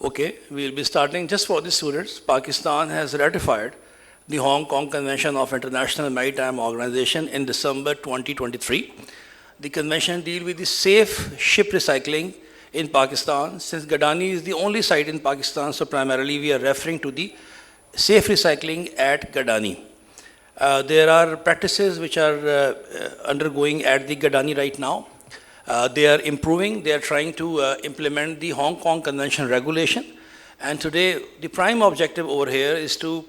Okay, we'll be starting just for the students. Pakistan has ratified the Hong Kong Convention of International Maritime Organization in December 2023. The convention deals with the safe ship recycling in Pakistan. Since Gadani is the only site in Pakistan, so primarily we are referring to the safe recycling at Gadani. There are practices which are undergoing at the Gadani right now. They are improving, they are trying to implement the Hong Kong Convention regulation. And today, the prime objective over here is to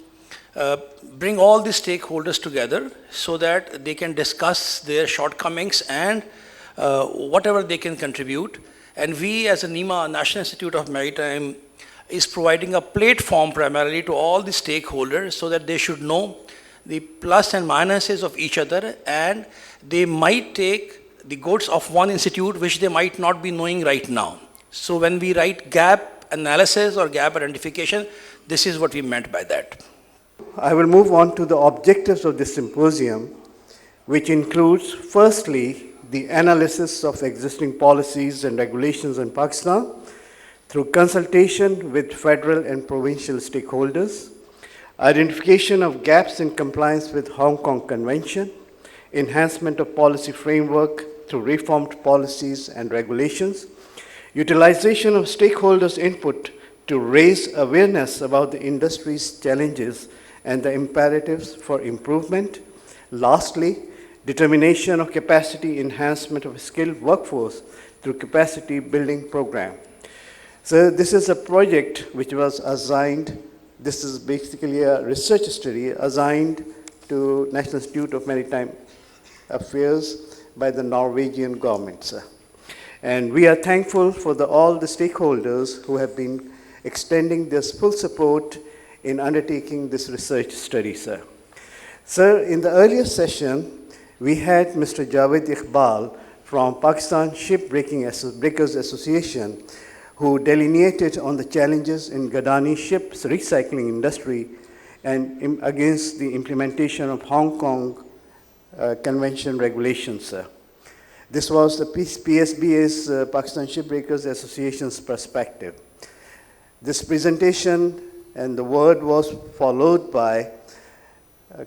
bring all the stakeholders together so that they can discuss their shortcomings and whatever they can contribute. And we as a NIMA, National Institute of Maritime, is providing a platform primarily to all the stakeholders so that they should know the plus and minuses of each other, and they might take the goods of one institute which they might not be knowing right now. So when we write gap analysis or gap identification, this is what we meant by that. I will move on to the objectives of this symposium, which includes, firstly, the analysis of existing policies and regulations in Pakistan through consultation with federal and provincial stakeholders, identification of gaps in compliance with Hong Kong Convention, enhancement of policy framework through reformed policies and regulations, utilization of stakeholders' input to raise awareness about the industry's challenges and the imperatives for improvement. Lastly, determination of capacity enhancement of a skilled workforce through capacity building program. So this is a project which was assigned, this is basically a research study assigned to National Institute of Maritime Affairs by the Norwegian government, sir. And we are thankful for all the stakeholders who have been extending their full support in undertaking this research study, sir. Sir, in the earlier session, we had Mr. Javed Iqbal from Pakistan Shipbreakers Association, who delineated on the challenges in Gadani ships recycling industry and against the implementation of Hong Kong Convention regulations, sir. This was the PSBA's Pakistan Shipbreakers Association's perspective. This presentation and the word was followed by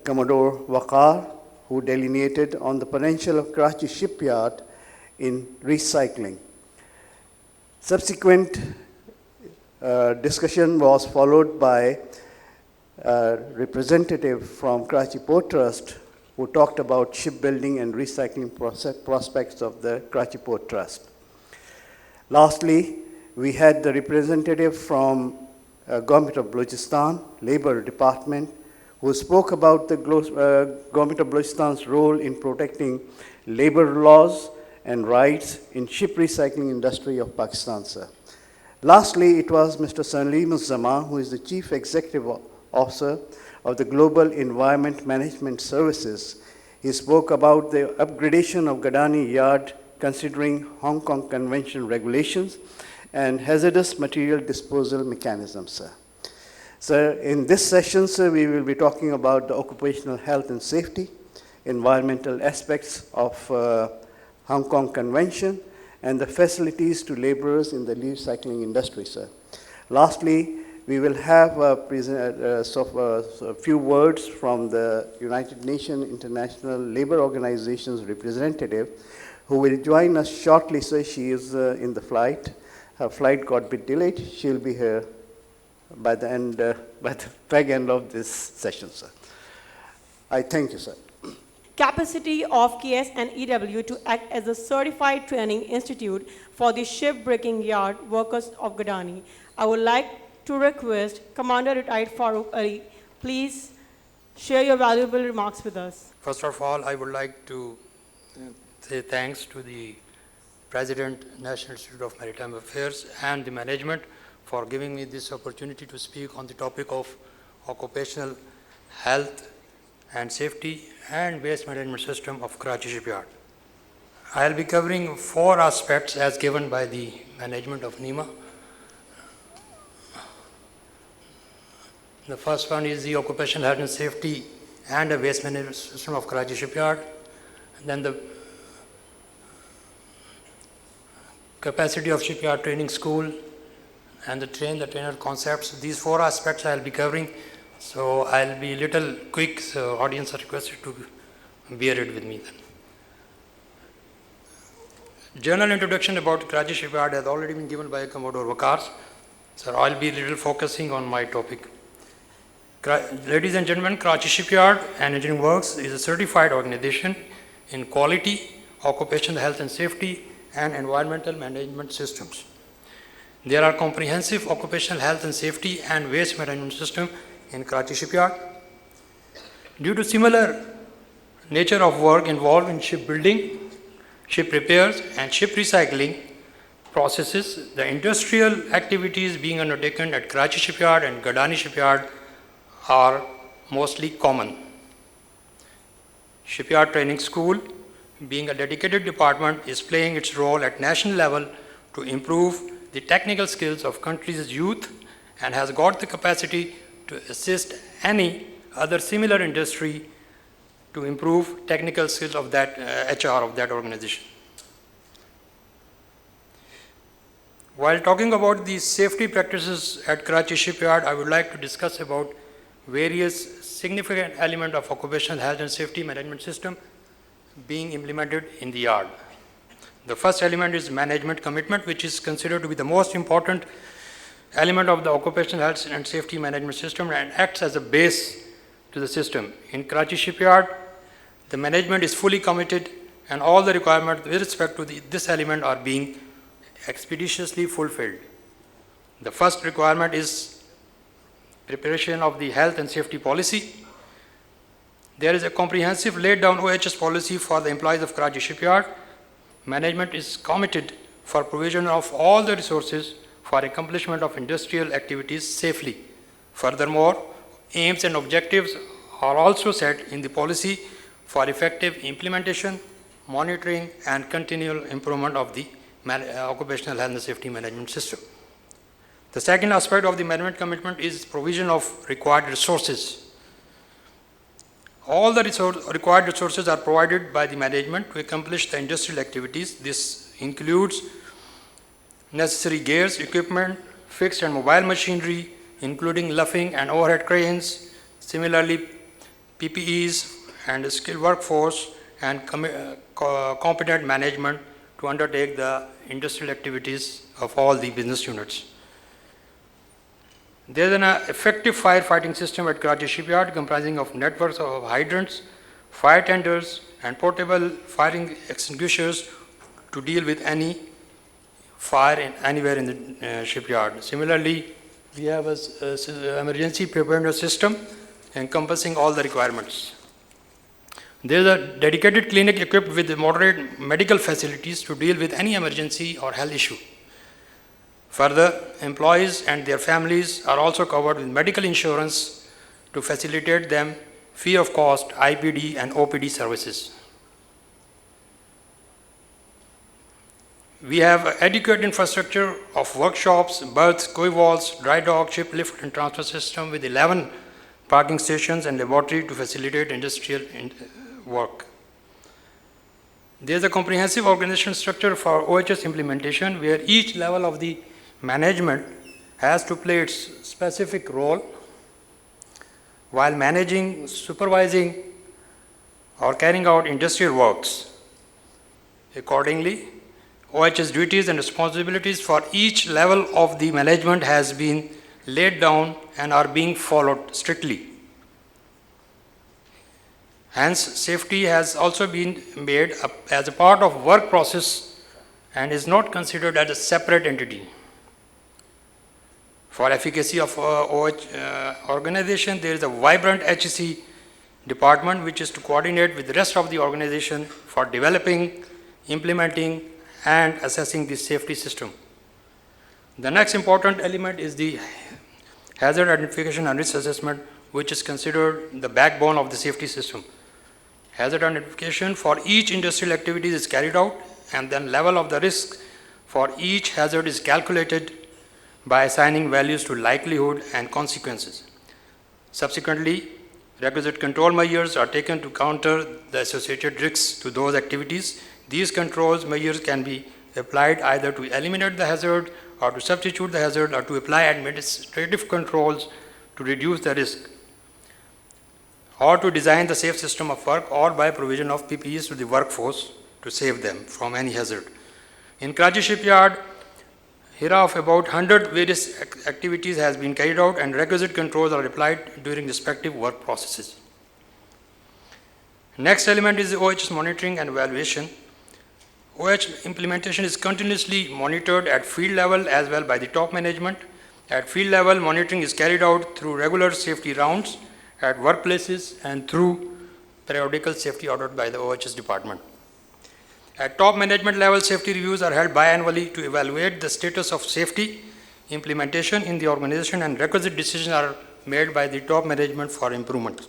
Commodore Waqar, who delineated on the potential of Karachi shipyard in recycling. Subsequent discussion was followed by a representative from Karachi Port Trust who talked about shipbuilding and recycling prospects of the Karachi Port Trust. Lastly, we had the representative from Government of Balochistan, Labor Department, who spoke about the Government of Balochistan's role in protecting labor laws and rights in ship recycling industry of Pakistan, sir. Lastly, it was Mr. Salim Zama, who is the Chief Executive Officer of the Global Environment Management Services. He spoke about the upgradation of Gadani Yard considering Hong Kong Convention regulations and hazardous material disposal mechanisms, sir. So in this session, sir, we will be talking about the occupational health and safety, environmental aspects of Hong Kong Convention, and the facilities to laborers in the recycling industry, sir. Lastly, we will have a few words from the United Nations International Labour Organization's representative, who will join us shortly, sir. She is in the flight. Her flight got a bit delayed. She'll be here by the back end of this session, sir. I thank you, sir. Capacity of KS and EW to act as a certified training institute for the shipbreaking yard workers of Gadani. I would like to request Commander Retired Farooq Ali, please share your valuable remarks with us. First of all, I would like to say thanks to the President, National Institute of Maritime Affairs, and the management for giving me this opportunity to speak on the topic of occupational health and safety and waste management system of Karachi Shipyard. I'll be covering 4 aspects as given by the management of NIMA. The first one is the occupational health and safety and the waste management system of Karachi Shipyard. And then the capacity of shipyard training school, and the trainer concepts. These 4 aspects I'll be covering, so I'll be little quick, so audience are requested to bear it with me then. General introduction about Karachi Shipyard has already been given by Commodore Waqar, so I'll be little focusing on my topic. Ladies and gentlemen, Karachi Shipyard and Engineering Works is a certified organization in quality, occupational health and safety, and environmental management systems. There are comprehensive occupational health and safety and waste management system in Karachi Shipyard. Due to similar nature of work involved in shipbuilding, ship repairs, and ship recycling processes, the industrial activities being undertaken at Karachi Shipyard and Gadani Shipyard are mostly common. Shipyard Training School, being a dedicated department, is playing its role at national level to improve the technical skills of country's youth and has got the capacity to assist any other similar industry to improve technical skills of that HR of that organization. While talking about the safety practices at Karachi Shipyard, I would like to discuss about various significant elements of occupational health and safety management system being implemented in the yard. The first element is management commitment, which is considered to be the most important element of the occupational health and safety management system and acts as a base to the system. In Karachi Shipyard, the management is fully committed and all the requirements with respect to this element are being expeditiously fulfilled. The first requirement is preparation of the health and safety policy. There is a comprehensive laid down OHS policy for the employees of Karachi Shipyard. Management is committed for provision of all the resources for accomplishment of industrial activities safely. Furthermore, aims and objectives are also set in the policy for effective implementation, monitoring, and continual improvement of the occupational health and safety management system. The second aspect of the management commitment is provision of required resources. All the required resources are provided by the management to accomplish the industrial activities. This includes necessary gears, equipment, fixed and mobile machinery, including luffing and overhead cranes, similarly PPEs and a skilled workforce and competent management to undertake the industrial activities of all the business units. There is an effective firefighting system at Karachi Shipyard comprising of networks of hydrants, fire tenders, and portable firing extinguishers to deal with any fire anywhere in the shipyard. Similarly, we have an emergency preparedness system encompassing all the requirements. There is a dedicated clinic equipped with moderate medical facilities to deal with any emergency or health issue. Further, employees and their families are also covered with medical insurance to facilitate them free of cost IPD and OPD services. We have adequate infrastructure of workshops, berths, koi walls, dry dock, ship lift and transfer system with 11 parking stations and laboratory to facilitate industrial work. There is a comprehensive organizational structure for OHS implementation where each level of the management has to play its specific role while managing, supervising, or carrying out industrial works. Accordingly, OHS duties and responsibilities for each level of the management has been laid down and are being followed strictly. Hence, safety has also been made up as a part of work process and is not considered as a separate entity. For efficacy of organization, there is a vibrant HSE department which is to coordinate with the rest of the organization for developing, implementing, and assessing the safety system. The next important element is the hazard identification and risk assessment, which is considered the backbone of the safety system. Hazard identification for each industrial activity is carried out, and then level of the risk for each hazard is calculated by assigning values to likelihood and consequences. Subsequently, requisite control measures are taken to counter the associated risks to those activities. These controls measures can be applied either to eliminate the hazard or to substitute the hazard, or to apply administrative controls to reduce the risk, or to design the safe system of work, or by provision of PPEs to the workforce to save them from any hazard. In Karachi shipyard, here of about 100 various activities has been carried out and requisite controls are applied during respective work processes. Next element is the OHS monitoring and evaluation. OH implementation is continuously monitored at field level as well by the top management. At field level, monitoring is carried out through regular safety rounds at workplaces and through periodical safety audit by the OHS department. At top management level, safety reviews are held biannually to evaluate the status of safety implementation in the organization, and requisite decisions are made by the top management for improvement.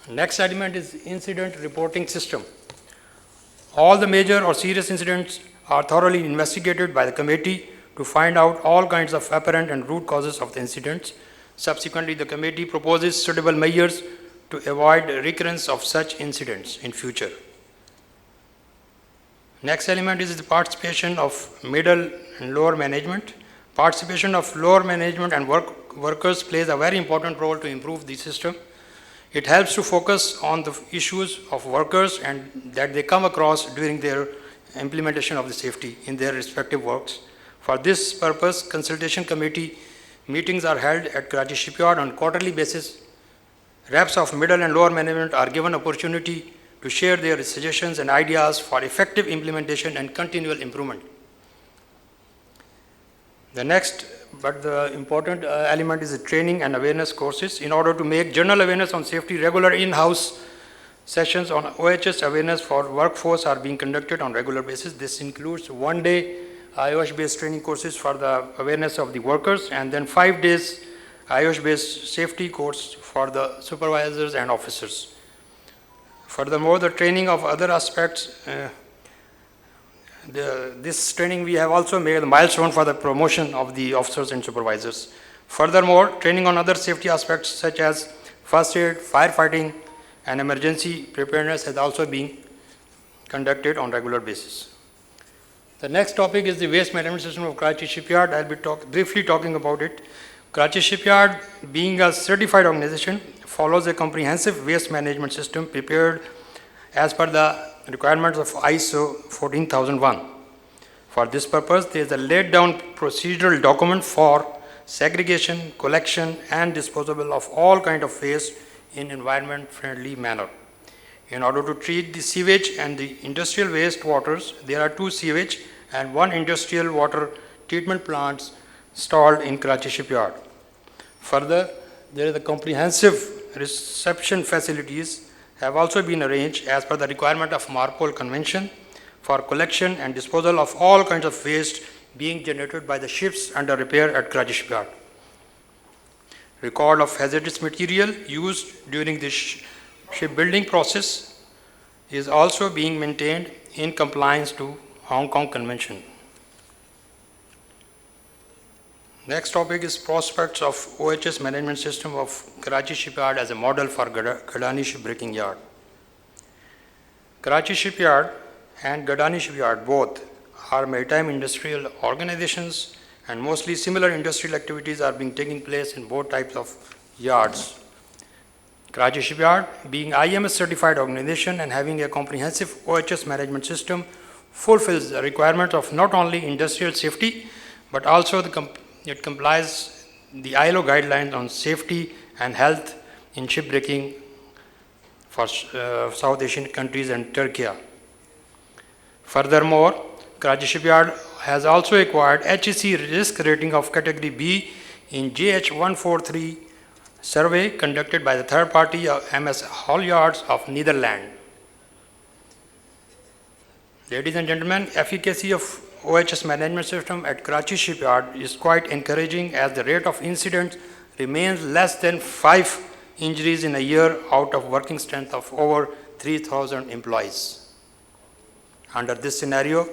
Next element is incident reporting system. All the major or serious incidents are thoroughly investigated by the committee to find out all kinds of apparent and root causes of the incidents. Subsequently, the committee proposes suitable measures to avoid recurrence of such incidents in future. Next element is the participation of middle and lower management. Participation of lower management and workers plays a very important role to improve the system. It helps to focus on the issues of workers and that they come across during their implementation of the safety in their respective works. For this purpose, consultation committee meetings are held at Karachi Shipyard on quarterly basis. Reps of middle and lower management are given opportunity to share their suggestions and ideas for effective implementation and continual improvement. The next but the important element is the training and awareness courses. In order to make general awareness on safety, regular in-house sessions on OHS awareness for workforce are being conducted on regular basis. This includes one-day IOH-based training courses for the awareness of the workers, and then 5 days IOH-based safety course for the supervisors and officers. Furthermore, the training of other aspects, this training we have also made a milestone for the promotion of the officers and supervisors. Furthermore, training on other safety aspects such as first aid, firefighting, and emergency preparedness has also been conducted on regular basis. The next topic is the waste management system of Karachi Shipyard. I'll be briefly talking about it. Karachi Shipyard, being a certified organization, follows a comprehensive waste management system prepared as per the requirements of ISO 14001. For this purpose, there is a laid down procedural document for segregation, collection, and disposal of all kinds of waste in environment-friendly manner. In order to treat the sewage and the industrial waste waters, there are 2 sewage and 1 industrial water treatment plants installed in Karachi Shipyard. Further, there is a comprehensive reception facilities have also been arranged as per the requirement of MARPOL Convention for collection and disposal of all kinds of waste being generated by the ships under repair at Karachi Shipyard. Record of hazardous material used during the shipbuilding process is also being maintained in compliance to Hong Kong Convention. Next topic is prospects of OHS management system of Karachi Shipyard as a model for Gadani Shipbreaking Yard. Karachi Shipyard and Gadani Shipyard both are maritime industrial organizations, and mostly similar industrial activities are being taking place in both types of yards. Karachi Shipyard, being IMS certified organization and having a comprehensive OHS management system, fulfills the requirement of not only industrial safety but also it complies the ILO guidelines on safety and health in shipbreaking for South Asian countries and Turkey. Furthermore, Karachi Shipyard has also acquired HEC risk rating of category B in JH143 survey conducted by the third party MS Halyards of Netherlands. Ladies and gentlemen, efficacy of OHS management system at Karachi Shipyard is quite encouraging, as the rate of incidents remains less than 5 injuries in a year out of working strength of over 3,000 employees. Under this scenario,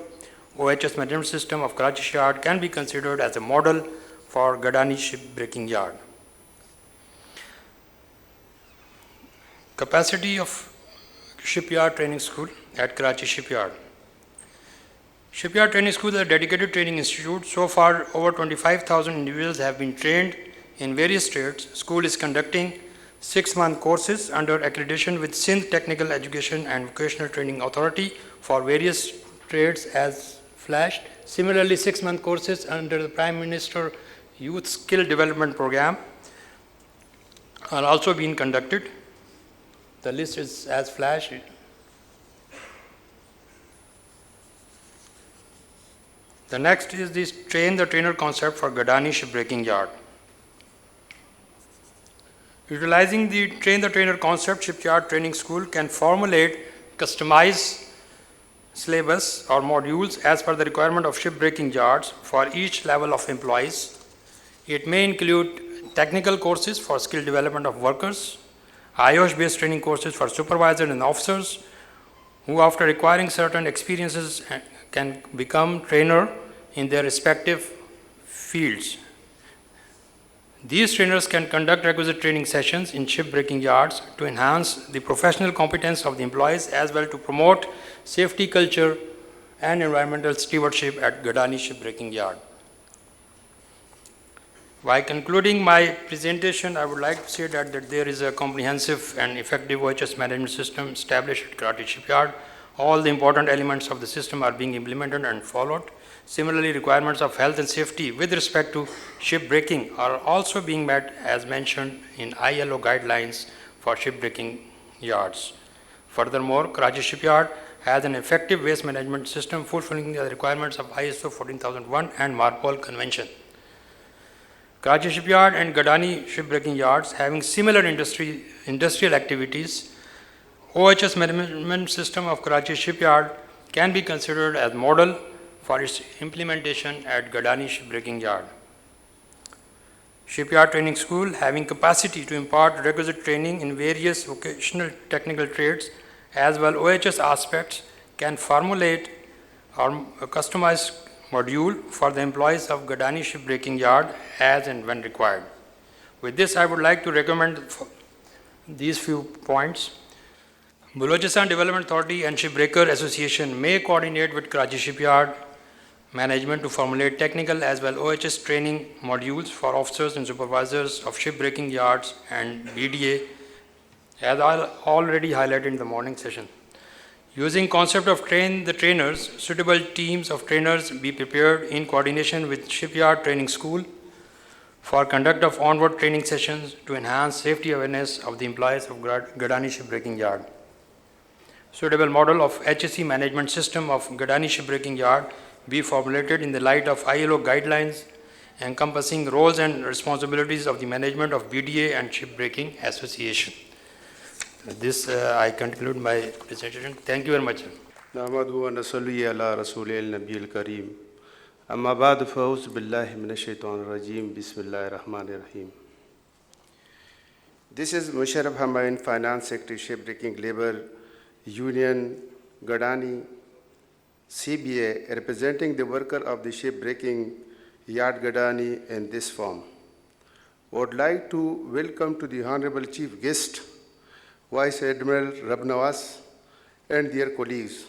OHS management system of Karachi Shipyard can be considered as a model for Gadani Shipbreaking Yard. Capacity of Shipyard Training School at Karachi Shipyard. Shipyard Training School is a dedicated training institute. So far, over 25,000 individuals have been trained in various trades. School is conducting 6-month courses under accreditation with Sindh Technical Education and Vocational Training Authority for various trades as flashed. Similarly, 6-month courses under the Prime Minister Youth Skill Development Program are also being conducted. The list is as flashed. The next is this train the trainer concept for Gadani Shipbreaking Yard. Utilizing the train the trainer concept, Shipyard Training School can formulate customized syllabus or modules as per the requirement of shipbreaking yards for each level of employees. It may include technical courses for skill development of workers, IOS-based training courses for supervisors and officers who, after acquiring certain experiences, can become trainer in their respective fields. These trainers can conduct requisite training sessions in shipbreaking yards to enhance the professional competence of the employees as well to promote safety culture and environmental stewardship at Gadani Shipbreaking Yard. By concluding my presentation, I would like to say that there is a comprehensive and effective OHS management system established at Karachi Shipyard. All the important elements of the system are being implemented and followed. Similarly, requirements of health and safety with respect to shipbreaking are also being met as mentioned in ILO guidelines for shipbreaking yards. Furthermore, Karachi Shipyard has an effective waste management system fulfilling the requirements of ISO 14001 and MARPOL Convention. Karachi Shipyard and Gadani Shipbreaking Yards having similar industrial activities, OHS management system of Karachi Shipyard can be considered as model for its implementation at Gadani Shipbreaking Yard. Shipyard Training School having capacity to impart requisite training in various vocational technical trades as well OHS aspects can formulate a customized module for the employees of Gadani Shipbreaking Yard as and when required. With this, I would like to recommend these few points. Balochistan Development Authority and Shipbreaker Association may coordinate with Karachi Shipyard management to formulate technical as well OHS training modules for officers and supervisors of shipbreaking yards and BDA, as I already highlighted in the morning session. Using concept of train the trainers, suitable teams of trainers be prepared in coordination with Shipyard Training School for conduct of onward training sessions to enhance safety awareness of the employees of Gadani Shipbreaking Yard. Suitable model of HSE management system of Gadani Shipbreaking Yard be formulated in the light of ILO guidelines encompassing roles and responsibilities of the management of BDA and Shipbreaking Association. This I conclude my presentation. Thank you very much. نحمده ونصلي على رسول النبي الكريم أما بعد فأعوذ بالله من الشيطان الرجيم بسم الله الرحمن الرحيم. This is Musharraf Hamain, Finance Secretary, Shipbreaking Labor Union, Gadani, CBA, representing the worker of the shipbreaking yard Gadani in this form. Would like to welcome to the Honorable Chief Guest, Vice Admiral Rabnawaz, and their colleagues,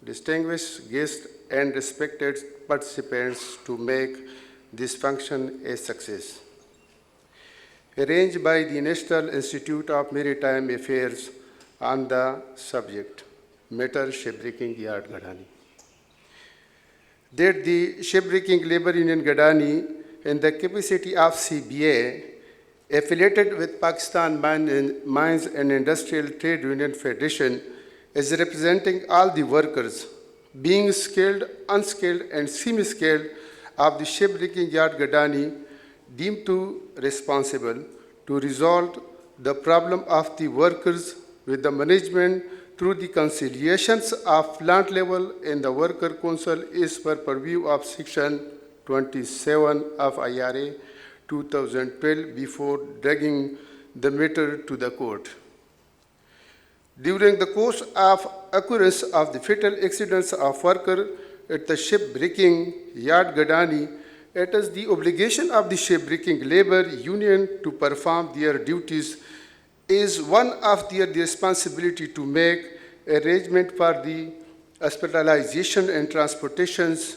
distinguished guests and respected participants to make this function a success. Arranged by the National Institute of Maritime Affairs on the subject, matter shipbreaking yard Gadani. That the Shipbreaking Labor Union Gadani, in the capacity of CBA, affiliated with Pakistan Mines and Industrial Trade Union Federation, is representing all the workers, being skilled, unskilled, and semi-skilled of the Shipbreaking Yard Gadani, deemed to responsible to resolve the problem of the workers with the management through the conciliations of land level in the Worker Council is per purview of Section 27 of IRA 2012 before dragging the matter to the court. During the course of occurrence of the fatal accidents of worker at the shipbreaking yard Gadani, it is the obligation of the shipbreaking labor union to perform their duties is one of their responsibility to make arrangement for the hospitalization and transportations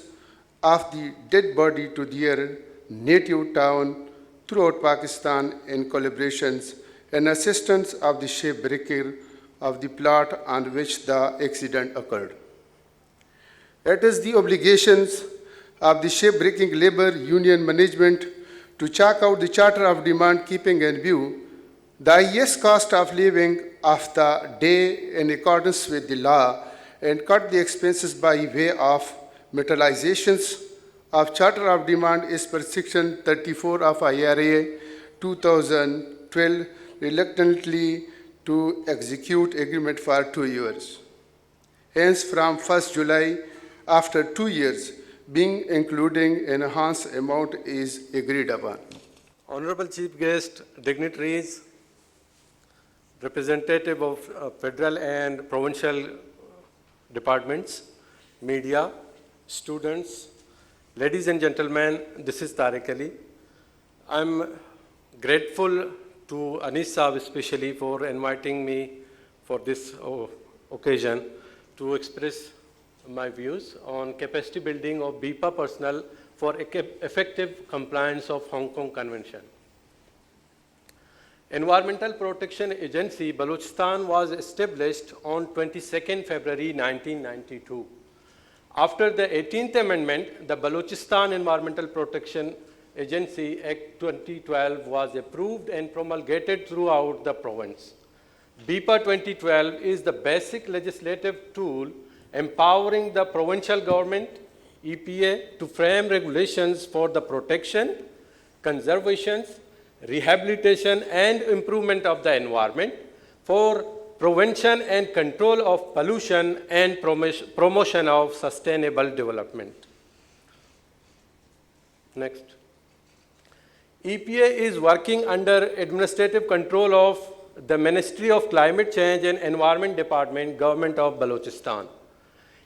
of the dead body to their native town throughout Pakistan in collaborations and assistance of the shipbreaker of the plot on which the accident occurred. It is the obligations of the shipbreaking labor union management to check out the charter of demand, keeping in view the highest cost of living of the day in accordance with the law, and cut the expenses by way of materializations of charter of demand as per section 34 of IRA 2012, reluctantly to execute agreement for 2 years. Hence, from 1st July, after 2 years, being including enhanced amount is agreed upon. Honorable Chief Guest, dignitaries, representative of federal and provincial departments, media, students, ladies and gentlemen, this is Tariq Ali. I'm grateful to Anis Saab especially for inviting me for this occasion to express my views on capacity building of BIPA personnel for effective compliance of Hong Kong Convention. Environmental Protection Agency, Balochistan was established on 22nd February 1992. After the 18th Amendment, the Balochistan Environmental Protection Agency Act 2012 was approved and promulgated throughout the province. BIPA 2012 is the basic legislative tool empowering the provincial government, EPA, to frame regulations for the protection, conservation, rehabilitation, and improvement of the environment, for prevention and control of pollution, and promotion of sustainable development. Next. EPA is working under administrative control of the Ministry of Climate Change and Environment Department, Government of Balochistan.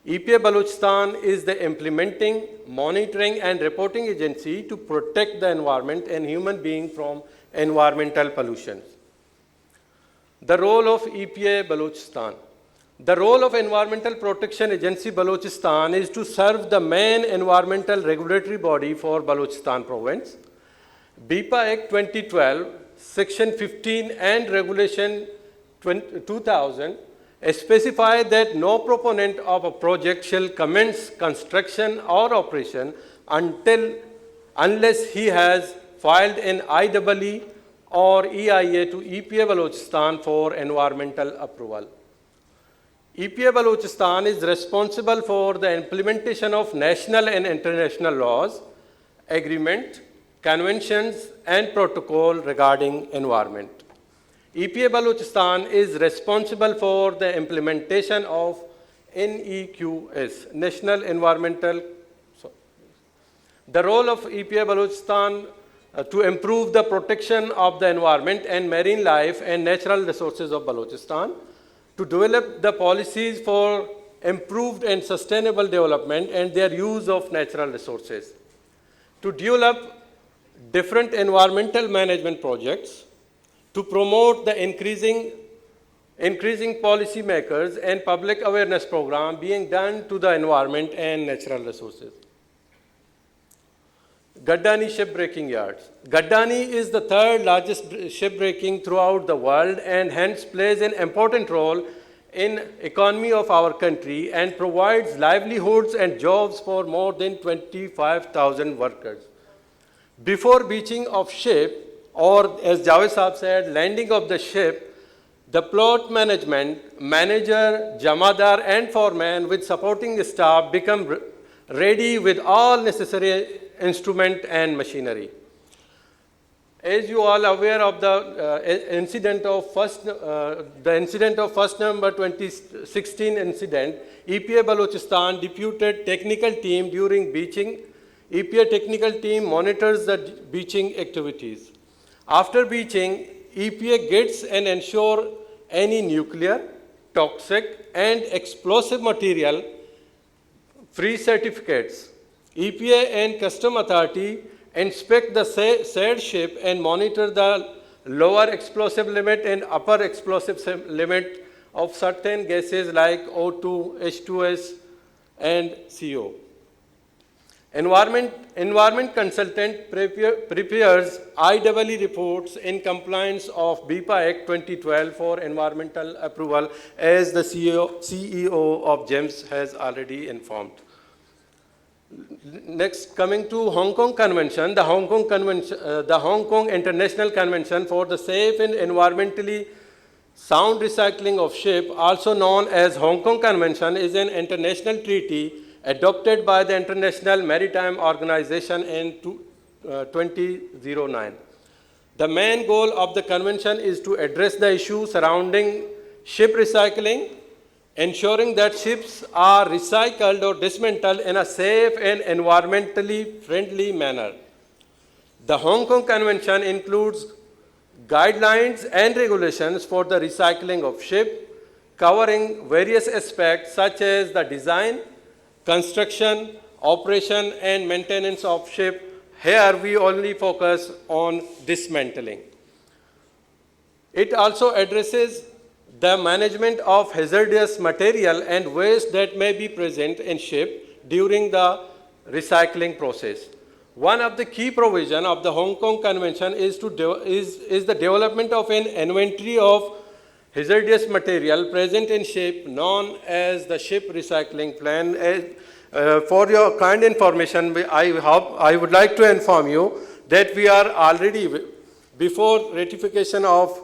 EPA Balochistan is the implementing, monitoring, and reporting agency to protect the environment and human beings from environmental pollution. The role of EPA Balochistan. The role of Environmental Protection Agency Balochistan is to serve the main environmental regulatory body for Balochistan province. BIPA Act 2012, Section 15 and Regulation 2000 specify that no proponent of a project shall commence construction or operation unless he has filed an IEE or EIA to EPA Balochistan for environmental approval. EPA Balochistan is responsible for the implementation of national and international laws, agreement, conventions, and protocol regarding environment. EPA Balochistan is responsible for the implementation of NEQS, National Environmental. The role of EPA Balochistan to improve the protection of the environment and marine life and natural resources of Balochistan, to develop the policies for improved and sustainable development and their use of natural resources, to develop different environmental management projects, to promote the increasing policymakers and public awareness program being done to the environment and natural resources. Gaddani shipbreaking yards. Gaddani is the third largest shipbreaking throughout the world and hence plays an important role in economy of our country and provides livelihoods and jobs for more than 25,000 workers. Before beaching of ship, or as Javed Saab said, landing of the ship, the plot management, manager, jamadar, and foreman with supporting staff become ready with all necessary instrument and machinery. As you all are aware of the incident of first November 2016 incident, EPA Balochistan deputed technical team during beaching. EPA technical team monitors the beaching activities. After beaching, EPA gets and ensure any nuclear, toxic, and explosive material free certificates. EPA and Custom Authority inspect the said ship and monitor the lower explosive limit and upper explosive limit of certain gases like O2, H2S, and CO. Environment consultant prepares IEE reports in compliance of BIPA Act 2012 for environmental approval, as the CEO of GEMS has already informed. Next, coming to Hong Kong Convention, the Hong Kong International Convention for the Safe and Environmentally Sound Recycling of Ship, also known as Hong Kong Convention, is an international treaty adopted by the International Maritime Organization in 2009. The main goal of the convention is to address the issue surrounding ship recycling, ensuring that ships are recycled or dismantled in a safe and environmentally friendly manner. The Hong Kong Convention includes guidelines and regulations for the recycling of ship, covering various aspects such as the design, construction, operation, and maintenance of ship. Here we only focus on dismantling. It also addresses the management of hazardous material and waste that may be present in ship during the recycling process. One of the key provisions of the Hong Kong Convention is the development of an inventory of hazardous material present in ship, known as the Ship Recycling Plan. For your kind information, I would like to inform you that we are already, before ratification of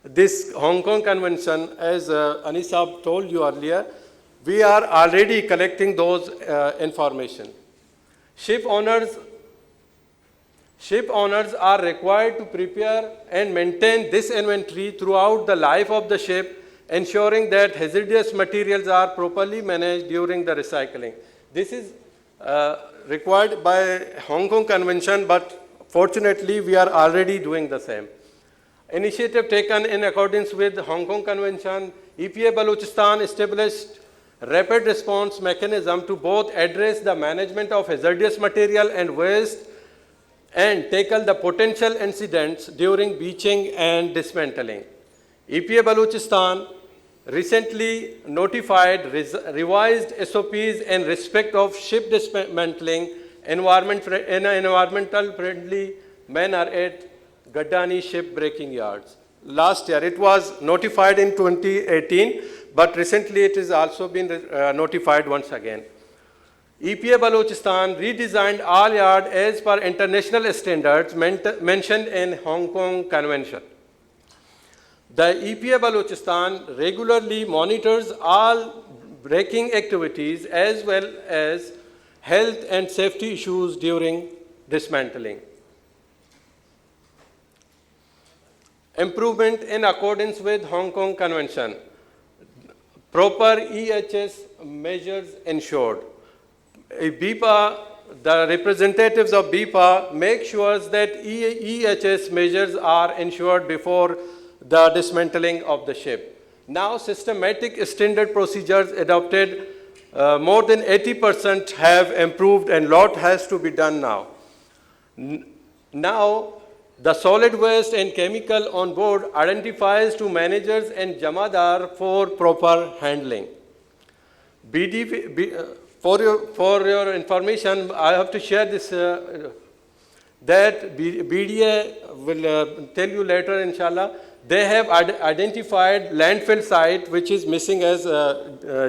this Hong Kong Convention, as Anis Saab told you earlier, we are already collecting those information. Ship owners are required to prepare and maintain this inventory throughout the life of the ship, ensuring that hazardous materials are properly managed during the recycling. This is required by Hong Kong Convention, but fortunately we are already doing the same. Initiative taken in accordance with the Hong Kong Convention, EPA Balochistan established rapid response mechanism to both address the management of hazardous material and waste and tackle the potential incidents during beaching and dismantling. EPA Balochistan recently notified revised SOPs in respect of ship dismantling in an environmental friendly manner at Gaddani shipbreaking yards. Last year, it was notified in 2018, but recently it has also been notified once again. EPA Balochistan redesigned all yards as per international standards mentioned in Hong Kong Convention. The EPA Balochistan regularly monitors all breaking activities as well as health and safety issues during dismantling. Improvement in accordance with Hong Kong Convention. Proper EHS measures ensured. BIPA, the representatives of BIPA make sure that EHS measures are ensured before the dismantling of the ship. Now, systematic standard procedures adopted, more than 80% have improved and lot has to be done now. Now, the solid waste and chemical on board identifies to managers and Jamadar for proper handling. For your information, I have to share this, that BDA will tell you later, inshallah. They have identified landfill site which is missing, as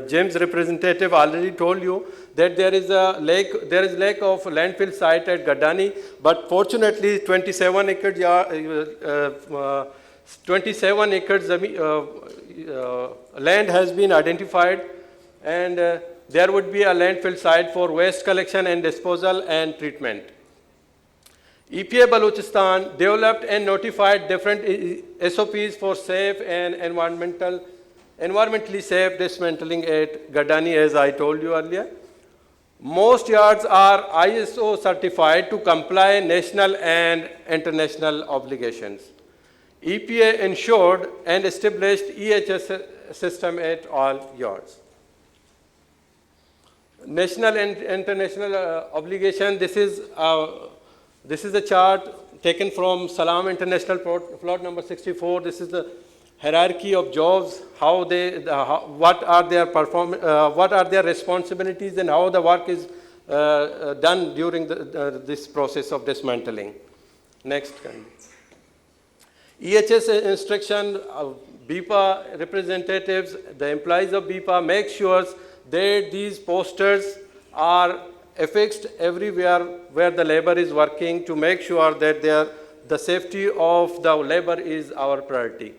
James representative already told you, that there is lack of landfill site at Gaddani, but fortunately 27 acres land has been identified, and there would be a landfill site for waste collection and disposal and treatment. EPA Balochistan developed and notified different SOPs for safe and environmentally safe dismantling at Gaddani, as I told you earlier. Most yards are ISO certified to comply national and international obligations. EPA ensured and established EHS system at all yards. National and international obligation, this is a chart taken from Salam International Plot number 64. This is the hierarchy of jobs, what are their responsibilities and how the work is done during this process of dismantling. Next. EHS instruction, BIPA representatives, the employees of BIPA make sure that these posters are affixed everywhere where the labor is working to make sure that the safety of the labor is our priority.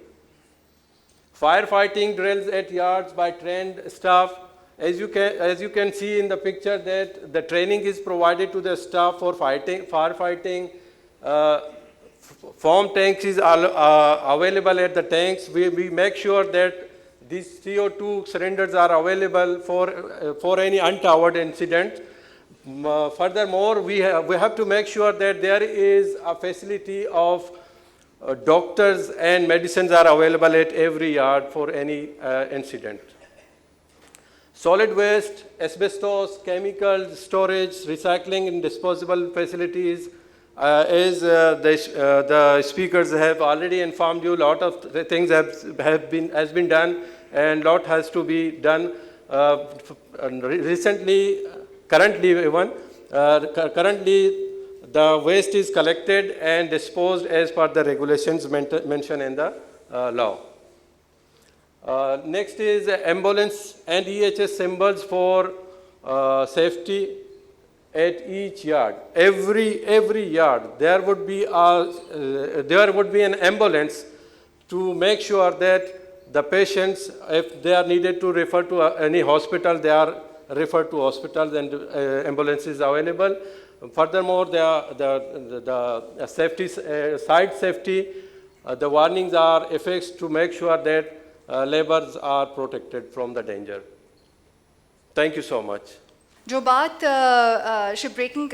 Firefighting drills at yards by trained staff. As you can see in the picture that the training is provided to the staff for firefighting. Foam tanks is available at the tanks. We make sure that these CO2 cylinders are available for any untoward incident. Furthermore, we have to make sure that there is a facility of doctors and medicines are available at every yard for any incident. Solid waste, asbestos, chemicals, storage, recycling and disposable facilities. As the speakers have already informed you, a lot of things has been done and lot has to be done. Currently, the waste is collected and disposed as per the regulations mentioned in the law. Next is ambulance and EHS symbols for safety at each yard. Every yard there would be an ambulance to make sure that the patients, if they are needed to refer to any hospital, they are referred to hospitals and ambulances available. Furthermore, the safety, site safety, the warnings are affixed to make sure that laborers are protected from the danger. Thank you so much. जो बात ship breaking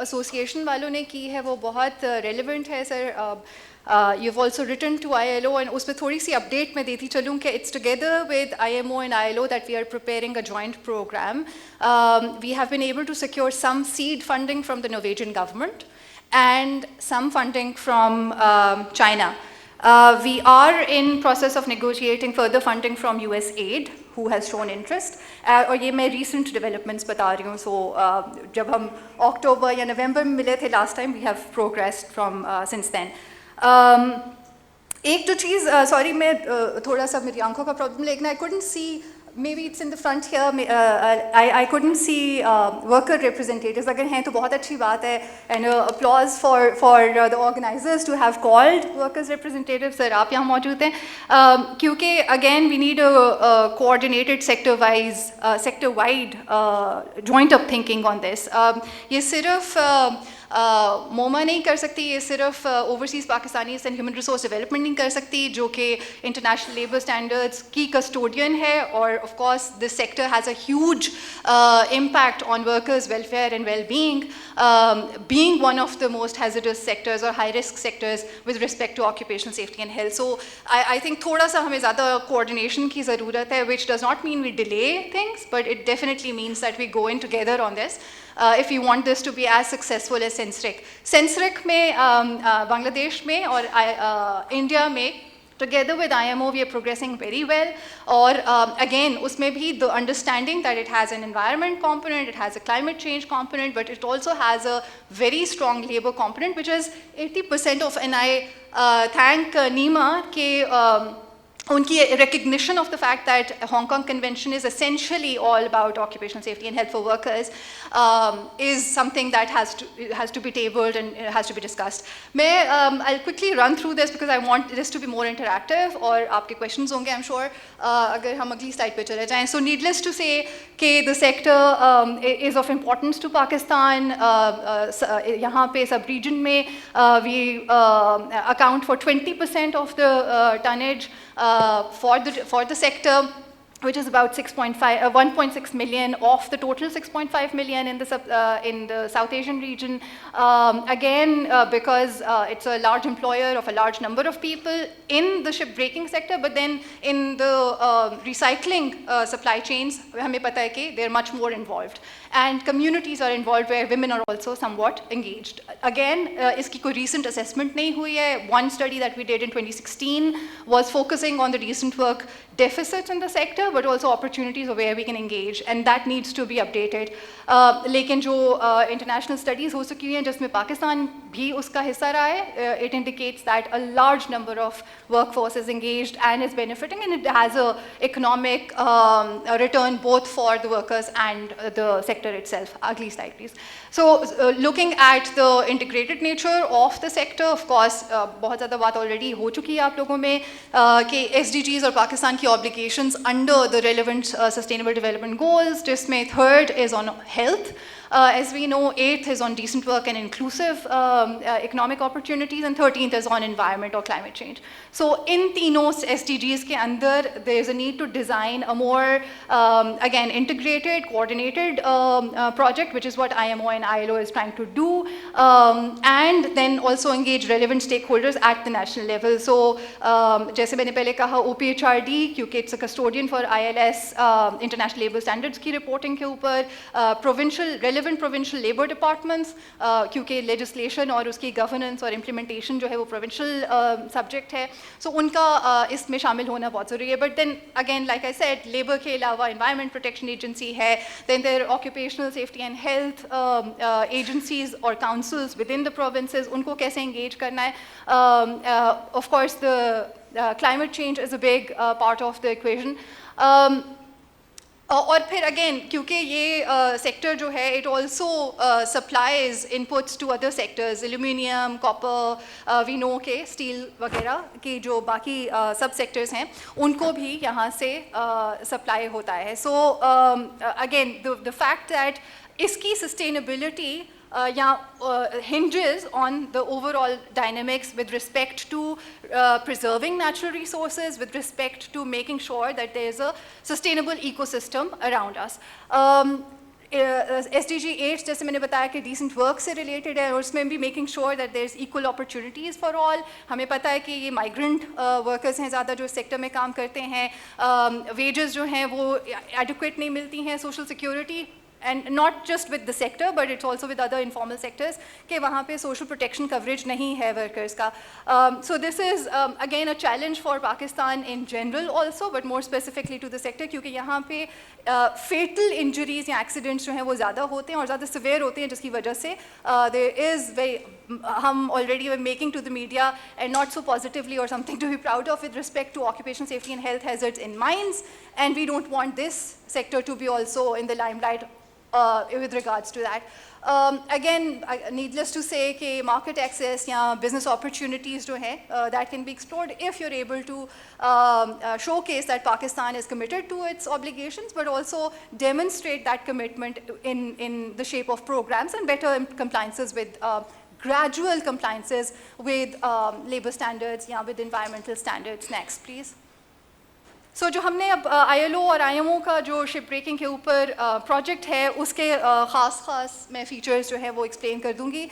association वालों ने की है वो बहुत relevant है sir. You've also written to ILO and उस पर थोड़ी सी अपडेट मैं देती चलूँ कि it's together with IMO and ILO that we are preparing a joint program. We have been able to secure some seed funding from the Norwegian government and some funding from China. We are in process of negotiating further funding from USAID, who has shown interest. और ये मैं recent developments बता रही हूँ. So जब हम October या November में मिले थे last time, we have progressed from since then. एक तो चीज़, sorry मैं थोड़ा सा मेरी आंखों का problem लेकिन I couldn't see. Maybe it's in the front here. I couldn't see worker representatives. अगर हैं तो बहुत अच्छी बात है. And applause for the organizers to have called workers representatives. Sir, आप यहाँ मौजूद हैं. क्योंकि again we need a coordinated sector-wide joint up thinking on this. ये सिर्फ मोमा नहीं कर सकती, ये सिर्फ overseas Pakistanis and human resource development नहीं कर सकती जो कि इंटरनेशनल लेबर स्टैंडर्ड्स की कस्टोडियन है. और of course this sector has a huge impact on workers welfare and well being one of the most hazardous sectors और high risk sectors with respect to occupational safety and health. So I think थोड़ा सा हमें ज़्यादा coordination की ज़रूरत है, which does not mean we delay things but it definitely means that we go in together on this. If you want this to be as successful as Sensric. Sensric में Bangladesh में और India में together with IMO we are progressing very well. और again उसमें भी the understanding that it has an environment component, it has a climate change component, but it also has a very strong labor component which is 80% of. And I thank Nima के उनकी recognition of the fact that Hong Kong Convention is essentially all about occupational safety and health for workers is something that has to be tabled and has to be discussed. I'll quickly run through this because I want this to be more interactive और आपके questions होंगे I'm sure अगर हम अगली slide पे चले जाएं. So needless to say कि the sector is of importance to Pakistan. यहाँ पे sub region में we account for 20% of the tonnage for the sector. which is about 1.6 million of the total 6.5 million in the South Asian region. Again, because it's a large employer of a large number of people in the shipbreaking sector, but then in the recycling supply chains, हमें पता है कि they're much more involved. And communities are involved where women are also somewhat engaged. Again, इसकी कोई recent assessment नहीं हुई है. One study that we did in 2016 was focusing on the recent work deficits in the sector, but also opportunities where we can engage, and that needs to be updated. लेकिन जो international studies हो चुकी हैं जिसमें पाकिस्तान भी उसका हिस्सा रहा है, it indicates that a large number of workforce is engaged and is benefiting, and it has a economic return both for the workers and the sector itself, ugly slightly. So looking at the integrated nature of the sector, of course, बहुत ज़्यादा बात already हो चुकी है आप लोगों में कि SDGs और पाकिस्तान की obligations under the relevant sustainable development goals, जिसमें third is on health. As we know, 8th is on decent work and inclusive economic opportunities, and 13th is on environment or climate change. So in तीनों SDGs के अंदर, there is a need to design a more, again, integrated, coordinated project, which is what IMO and ILO is trying to do, and then also engage relevant stakeholders at the national level. So जैसे मैंने पहले कहा, OPHRD, क्योंकि it's a custodian for ILS, International Labour Standards की reporting के ऊपर, relevant provincial labour departments, क्योंकि legislation और उसकी governance और implementation जो है वो provincial subject है, so उनका इसमें शामिल होना बहुत ज़रूरी है. But then again, like I said, labour के अलावा environment protection agency है, then there are occupational safety and health agencies or councils within the provinces, उनको कैसे engage करना है. Of course, the climate change is a big part of the equation. और फिर again क्योंकि ये सेक्टर जो है it also supplies inputs to other sectors, aluminium, copper, we know के स्टील वगैरह की जो बाकी सब सेक्टर्स हैं उनको भी यहाँ से सप्लाई होता है. So again the fact that इसकी sustainability hinges on the overall dynamics with respect to preserving natural resources, with respect to making sure that there is a sustainable ecosystem around us. SDG 8 जैसे मैंने बताया कि decent work से related है और उसमें भी making sure that there is equal opportunities for all. हमें पता है कि ये migrant workers हैं ज़्यादा जो sector में काम करते हैं, wages जो हैं वो adequate नहीं मिलती हैं, social security, and not just with the sector but it's also with other informal sectors कि वहाँ पे social protection coverage नहीं है workers का. So this is again a challenge for Pakistan in general also, but more specifically to the sector क्योंकि यहाँ पे fatal injuries या accidents जो हैं वो ज़्यादा होते हैं और ज़्यादा severe होते हैं जिसकी वजह से there is हम already were making to the media and not so positively or something to be proud of with respect to occupational safety and health hazards in mines, and we don't want this sector to be also in the limelight with regards to that. Again, needless to say कि market access या business opportunities जो हैं that can be explored if you're able to showcase that Pakistan is committed to its obligations, but also demonstrate that commitment in the shape of programs and better compliances with gradual compliances with labour standards या with environmental standards. Next, please. So जो हमने अब ILO और IMO का जो ship breaking के ऊपर project है उसके ख़ास मैं फीचर्स जो है वो एक्सप्लेन कर दूंगी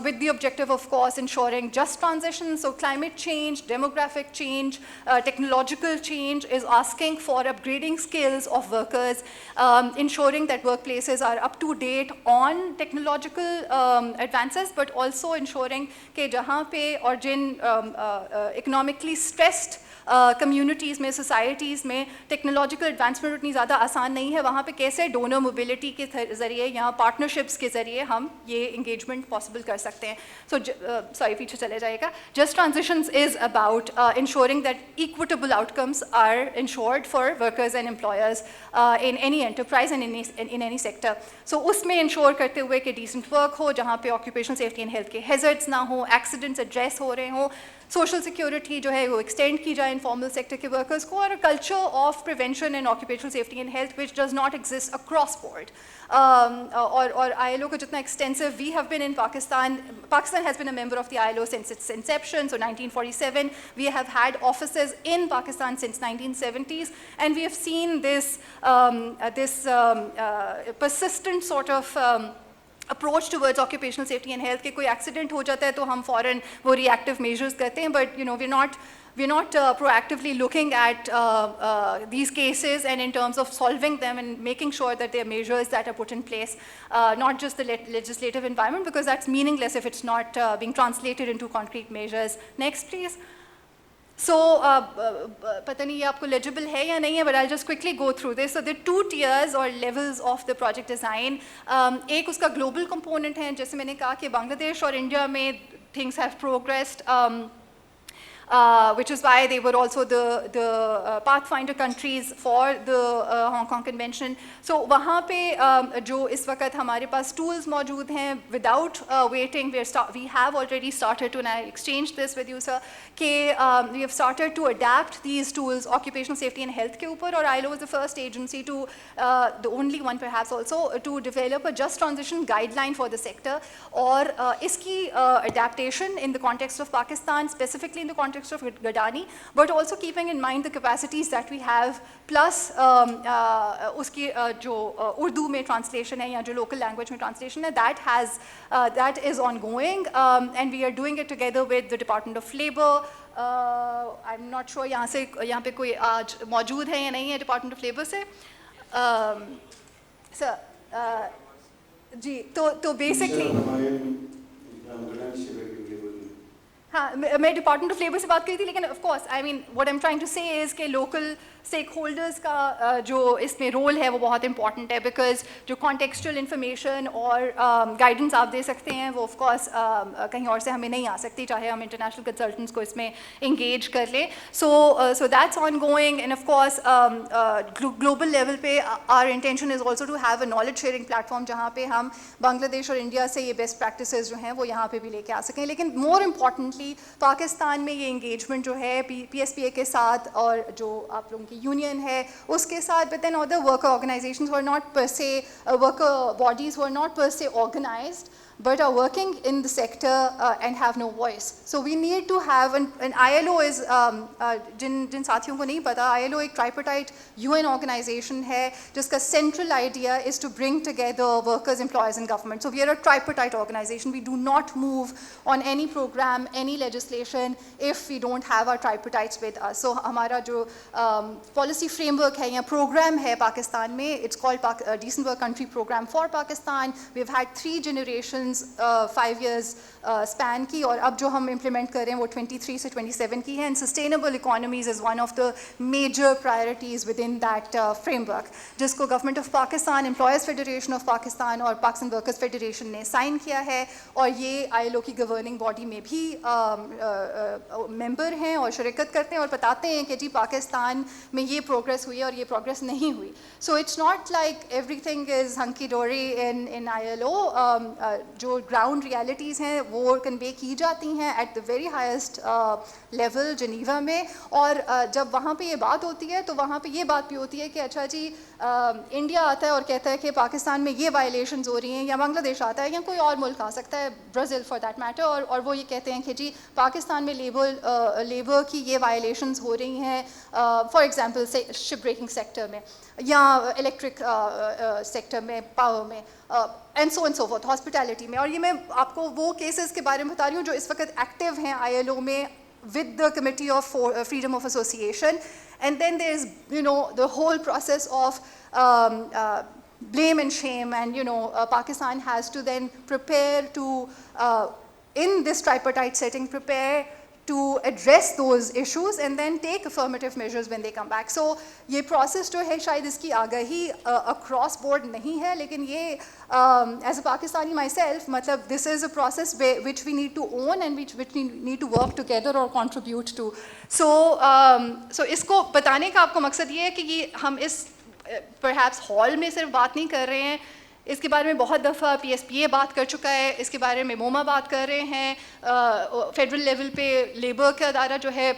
with the objective of course ensuring just transition. So climate change, demographic change, technological change is asking for upgrading skills of workers, ensuring that workplaces are up to date on technological advances, but also ensuring कि जहाँ पे और जिन economically stressed communities में, societies में technological advancement उतनी ज़्यादा आसान नहीं है, वहाँ पे कैसे donor mobility के ज़रिए या partnerships के ज़रिए हम ये engagement possible कर सकते हैं. So sorry पीछे चले जाएगा. Just transitions is about ensuring that equitable outcomes are ensured for workers and employers in any enterprise and in any sector. So उसमें ensure करते हुए कि decent work हो, जहाँ पे occupational safety and health के hazards ना हो, accidents address हो रहे हों, social security जो है वो extend की जाए इनफॉर्मल सेक्टर के वर्कर्स को, और culture of prevention and occupational safety and health which does not exist across board. और ILO को जितना extensive, we have been in Pakistan has been a member of the ILO since its inception, so 1947. We have had offices in Pakistan since 1970s, and we have seen this persistent sort of approach towards occupational safety and health. कि कोई accident हो जाता है तो हम फौरन वो reactive measures करते हैं, but we're not proactively looking at these cases and in terms of solving them and making sure that there are measures that are put in place, not just the legislative environment, because that's meaningless if it's not being translated into concrete measures. Next, please. So, पता नहीं ये आपको legible है या नहीं है, but I'll just quickly go through this. So, there are 2 tiers or levels of the project design. एक उसका global component है, जैसे मैंने कहा कि बांग्लादेश और इंडिया में things have progressed. Which is why they were also the pathfinder countries for the Hong Kong Convention. So वहाँ पे जो इस वक्त हमारे पास tools मौजूद हैं, without waiting, we have already started to, and I exchanged this with you, sir, कि we have started to adapt these tools, occupational safety and health के ऊपर, और ILO was the first agency to, the only one perhaps also, to develop a just transition guideline for the sector, और इसकी adaptation in the context of Pakistan, specifically in the context of Gadani, but also keeping in mind the capacities that we have, plus उसकी जो Urdu में translation है या जो local language में translation है, that is ongoing, and we are doing it together with the Department of Labour. I'm not sure यहाँ पे कोई आज मौजूद है या नहीं है Department of Labour से. Sir, जी, तो basically हाँ, मैं डिपार्टमेंट ऑफ लेबर से बात करी थी, लेकिन of course I mean what I am trying to say is के लोकल स्टेक होल्डर्स का जो इसमें रोल है वो बहुत इंपॉर्टेंट है, बिकॉज जो कॉन्टेक्चुअल इन्फॉर्मेशन और गाइडेंस आप दे सकते हैं वो ऑफ कोर्स कहीं और से हमें नहीं आ सकती, चाहे हम इंटरनेशनल कंसल्टेंट्स को इसमें इंगेज कर लें. So that's ongoing, and of course global level पे our intention is also to have a knowledge sharing platform जहाँ पे हम बांग्लादेश और इंडिया से ये बेस्ट प्रैक्टिसेस जो हैं वो यहाँ पे भी लेके आ सकें. लेकिन मोर इम्पॉर्टेंटली पाकिस्तान में ये इंगेजमेंट जो है PSPA के साथ और जो आप लोगों की यूनियन है उसके साथ, but then other worker organizations who are not per se, worker bodies who are not per se organized, but are working in the sector and have no voice. So we need to have an ILO is जिन साथियों को नहीं पता, ILO एक tripartite UN organization है जिसका central idea is to bring together workers, employers and government. So we are a tripartite organization. We do not move on any program, any legislation if we don't have our tripartites with us. So हमारा जो policy framework है या program है पाकिस्तान में, it's called Decent Work Country Program for Pakistan. We've had 3 generations 5 years span की, और अब जो हम implement कर रहे हैं वो 23 से 27 की है, and sustainable economies is one of the major priorities within that framework, जिसको Government of Pakistan, Employers Federation of Pakistan और Pakistan Workers Federation ने sign किया है, और ये ILO की governing body में भी member हैं और शिरकत करते हैं और बताते हैं कि जी पाकिस्तान में ये progress हुई है और ये progress नहीं हुई. So it's not like everything is hunky-dory in ILO. जो ground realities हैं वो convey की जाती हैं at the very highest level Geneva में, और जब वहाँ पे ये बात होती है तो वहाँ पे ये बात भी होती है कि अच्छा जी इंडिया आता है और कहता है कि पाकिस्तान में ये वायलेशंस हो रही हैं, या बांग्लादेश आता है या कोई और मुल्क आ सकता है, ब्राज़ील फॉर दैट मैटर, और वो ये कहते हैं कि जी पाकिस्तान में लेबर की ये वायलेशंस हो रही हैं, फॉर एग्जांपल से शिप ब्रेकिंग सेक्टर में या इलेक्ट्रिक सेक्टर में, पावर में, एंड सो फोर्थ, हॉस्पिटैलिटी में. और ये मैं आपको वो केसेस के बारे में बता रही हूँ जो इस वक्त एक्टिव हैं ILO में with the Committee of Freedom of Association. And then there is, the whole process of blame and shame, and Pakistan has to then prepare to, in this tripartite setting, prepare to address those issues and then take affirmative measures when they come back. So ये process जो है शायद इसकी आगाही across board नहीं है, लेकिन ये as a Pakistani myself, मतलब this is a process which we need to own and which we need to work together or contribute to. So इसको बताने का आपको मकसद ये है कि ये हम इस perhaps hall में सिर्फ बात नहीं कर रहे हैं, इसके बारे में बहुत दफ़ा PSPA बात कर चुका है, इसके बारे में MoMA बात कर रहे हैं, फेडरल लेवल पे लेबर का अदारा जो है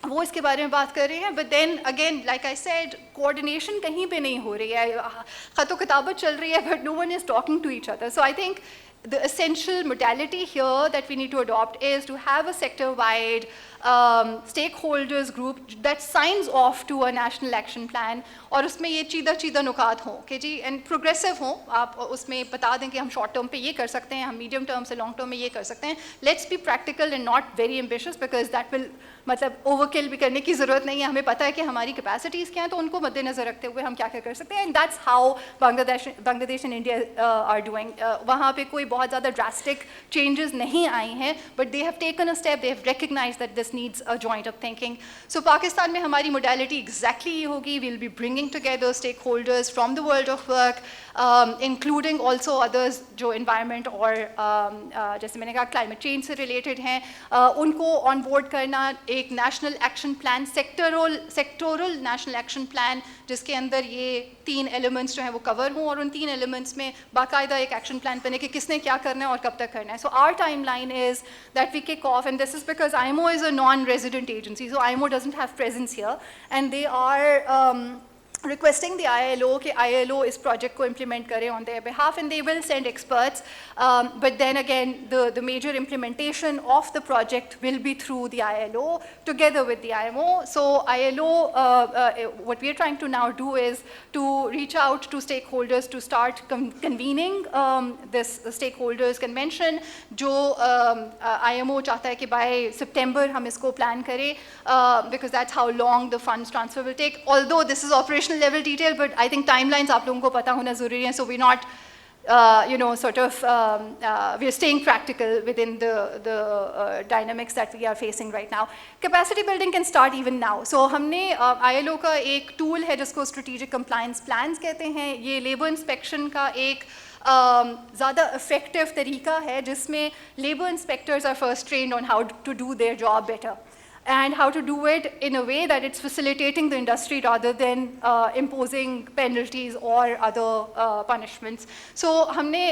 वो इसके बारे में बात कर रहे हैं, but then again like I said coordination कहीं पे नहीं हो रही है, खतो किताबत चल रही है, but no one is talking to each other. So I think the essential modality here that we need to adopt is to have a sector-wide stakeholders group that signs off to a national action plan, और उसमें ये चीदा नुकात हों कि जी and progressive हों. आप उसमें बता दें कि हम शॉर्ट टर्म पे ये कर सकते हैं, हम मीडियम टर्म से लॉन्ग टर्म में ये कर सकते हैं. Let's be practical and not very ambitious, because that will मतलब ओवरकिल भी करने की ज़रूरत नहीं है. हमें पता है कि हमारी कैपेसिटीज़ क्या हैं, तो उनको मद्देनज़र रखते हुए हम क्या क्या कर सकते हैं. And that's how Bangladesh and India are doing. वहाँ पे कोई बहुत ज़्यादा ड्रास्टिक चेंजेस नहीं आई हैं, but they have taken a step, they have recognise that this needs a joint up thinking. So Pakistan में हमारी मोडालिटी एग्जैक्टली ये होगी. We'll be bringing together stakeholders from the world of work, including also others जो environment और जैसे मैंने कहा climate change से रिलेटेड हैं, उनको ऑन बोर्ड करना. एक national action plan, sectoral national action plan, जिसके अंदर ये 3 एलिमेंट्स जो हैं वो कवर हों, और उन 3 एलिमेंट्स में बाकायदा एक एक्शन प्लान बने कि किसने क्या करना है और कब तक करना है. So our time line is that we kick off, and this is because IMO is a non-resident agency, so IMO doesn't have presence here, and they are requesting the ILO कि ILO इस project को implement करे on their behalf, and they will send experts, but then again the major implementation of the project will be through the ILO together with the IMO. So ILO, what we are trying to now do is to reach out to stakeholders to start convening this stakeholders convention, जो IMO चाहता है कि by September हम इसको plan करें, because that's how long the funds transfer will take. Although this is operational level detail, but I think timelines आप लोगों को पता होना ज़रूरी है. So we're not, sort of, we're staying practical within the dynamics that we are facing right now. Capacity building can start even now. So हमने ILO का एक tool है जिसको strategic compliance plans कहते हैं. ये labor inspection का एक ज़्यादा effective तरीका है जिसमें labor inspectors are first trained on how to do their job better, and how to do it in a way that it's facilitating the industry rather than imposing penalties or other punishments. So हमने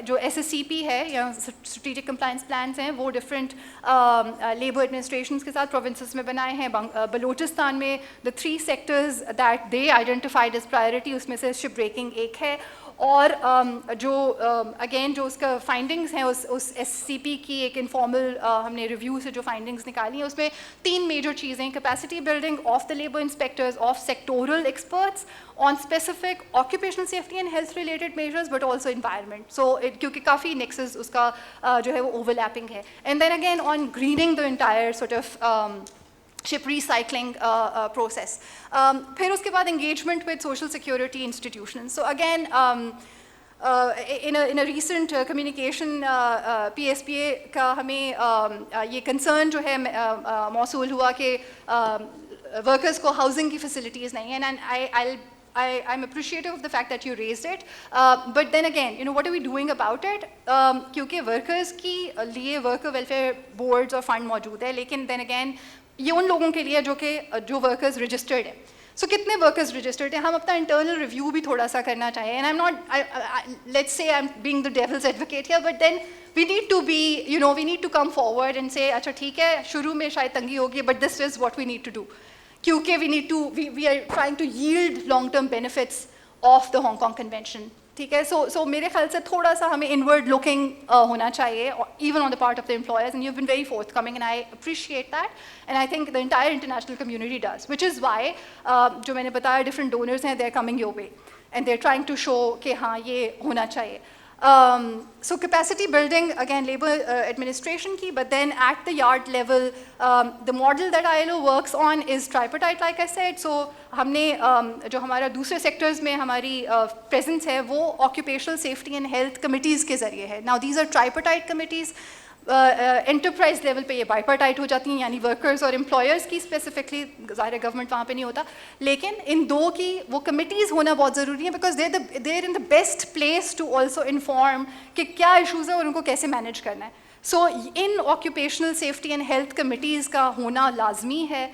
जो SSCP है या strategic compliance plans हैं वो different labor administrations के साथ provinces में बनाए हैं. बलोचिस्तान में the 3 sectors that they identified as priority, उसमें से ship breaking एक है, और जो अगेन जो उसका फाइंडिंग्स हैं उस SCP की एक इनफॉर्मल हमने रिव्यू से जो फाइंडिंग्स निकाली हैं उसमें 3 मेजर चीज़ें: capacity building of the labour inspectors, of sectoral experts on specific occupational safety and health related measures, but also environment. So क्योंकि काफ़ी नेक्सेस उसका जो है वो ओवरलैपिंग है. And then again on greening the entire sort of ship recycling process. फिर उसके बाद engagement with social security institutions. So again, in a recent communication, PSPA का हमें ये concern जो है मौसूल हुआ कि workers को housing की facilities नहीं हैं, and I'm appreciative of the fact that you raised it, but then again, what are we doing about it? क्योंकि workers की लिए worker welfare boards और fund मौजूद है, लेकिन then again ये उन लोगों के लिए जो वर्कर्स रजिस्टर्ड है. सो कितने वर्कर्स रजिस्टर्ड हैं? हम अपना इंटरनल रिव्यू भी थोड़ा सा करना चाहिए. And I am not, let's say I am being the devil's advocate here, but then we need to be, we need to come forward and say अच्छा ठीक है शुरू में शायद तंगी होगी, but this is what we need to do, क्योंकि we are trying to yield long term benefits of the Hong Kong convention. ठीक है. सो मेरे ख्याल से थोड़ा सा हमें इनवर्ड लुकिंग होना चाहिए, even on the part of the employers, and you have been very forthcoming and I appreciate that, and I think the entire international community does, which is why जो मैंने बताया डिफरेंट डोनर्स हैं, they are coming your way and they are trying to show कि हाँ ये होना चाहिए. So capacity building, again labor administration की, but then at the yard level, the model that ILO works on is tripartite, like I said. So हमने जो हमारा दूसरे sectors में हमारी presence है वो occupational safety and health committees के ज़रिए है. Now these are tripartite committees. Enterprise level पे ये बाइपार्टाइट हो जाती हैं, यानी वर्कर्स और एम्प्लॉयर्स की स्पेसिफिकली, ज़ाहिर गवर्नमेंट वहाँ पे नहीं होता, लेकिन इन दो की वो कमिटीज़ होना बहुत ज़रूरी है, because there in the best place to also inform कि क्या इशूज़ है और उनको कैसे मैनेज करना है. So in occupational safety and health committees का होना लाजमी है.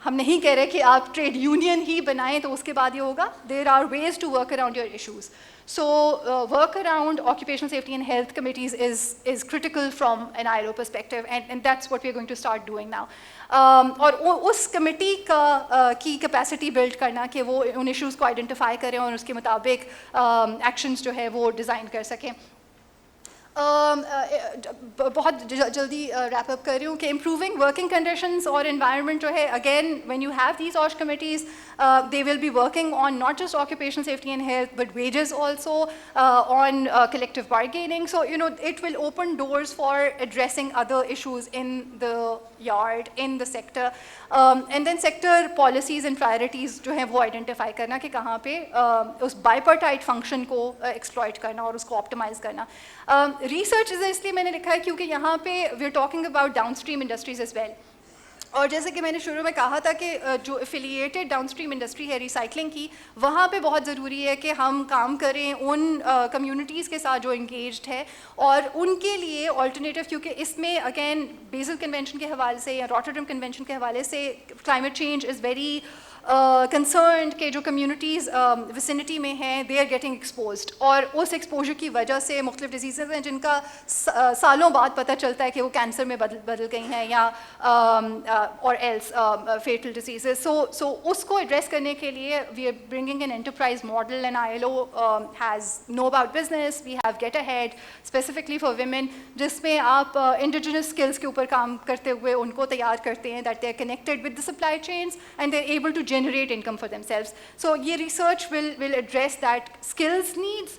हम नहीं कह रहे कि आप ट्रेड यूनियन ही बनाएं तो उसके बाद ये होगा. There are ways to work around your issues. So work around occupational safety and health committees is critical from an ILO perspective, and that's what we're going to start doing now. और उस committee की capacity build करना कि वो उन issues को identify करें और उसके मुताबिक एक्शंस जो है वो डिज़ाइन कर सकें. बहुत जल्दी रैप अप कर रही हूँ कि इम्प्रूविंग वर्किंग कंडीशंस और एनवायरनमेंट जो है, again when you have these Osh committees they will be working on not just occupational safety and health but wages also, on collective bargaining. So it will open doors for addressing other issues in the yard, in the sector, and then sector policies and priorities जो हैं वो identify करना कि कहाँ पे उस bipartite function को exploit करना और उसको optimize करना. Research इसलिए मैंने लिखा है क्योंकि यहाँ पे we're talking about downstream industries as well. और जैसे कि मैंने शुरू में कहा था कि जो एफिलिएटेड डाउनस्ट्रीम इंडस्ट्री है रिसाइकलिंग की, वहाँ पे बहुत ज़रूरी है कि हम काम करें उन कम्युनिटीज़ के साथ जो इंगेज्ड है और उनके लिए ऑल्टरनेटिव, क्योंकि इसमें अगेन बेसल कन्वेंशन के हवाले से या रॉटरडम कन्वेंशन के हवाले से climate change is very concerned कि जो कम्युनिटीज़ विसिनिटी में हैं दे आर गेटिंग एक्सपोज्ड, और उस एक्सपोजर की वजह से मुख्तलिफ डिजीज़ हैं जिनका सालों बाद पता चलता है कि वो कैंसर में बदल गई हैं या और एल्स फेटल डिजीज़. सो उसको एड्रेस करने के लिए we are bringing an enterprise model, and ILO has know about business, we have get ahead specifically for women, जिसमें आप इंडिजिनस स्किल्स के ऊपर काम करते हुए उनको तैयार करते हैं that they are connected with the supply chains and they are able to generate income for themselves. So ये research will address that skills needs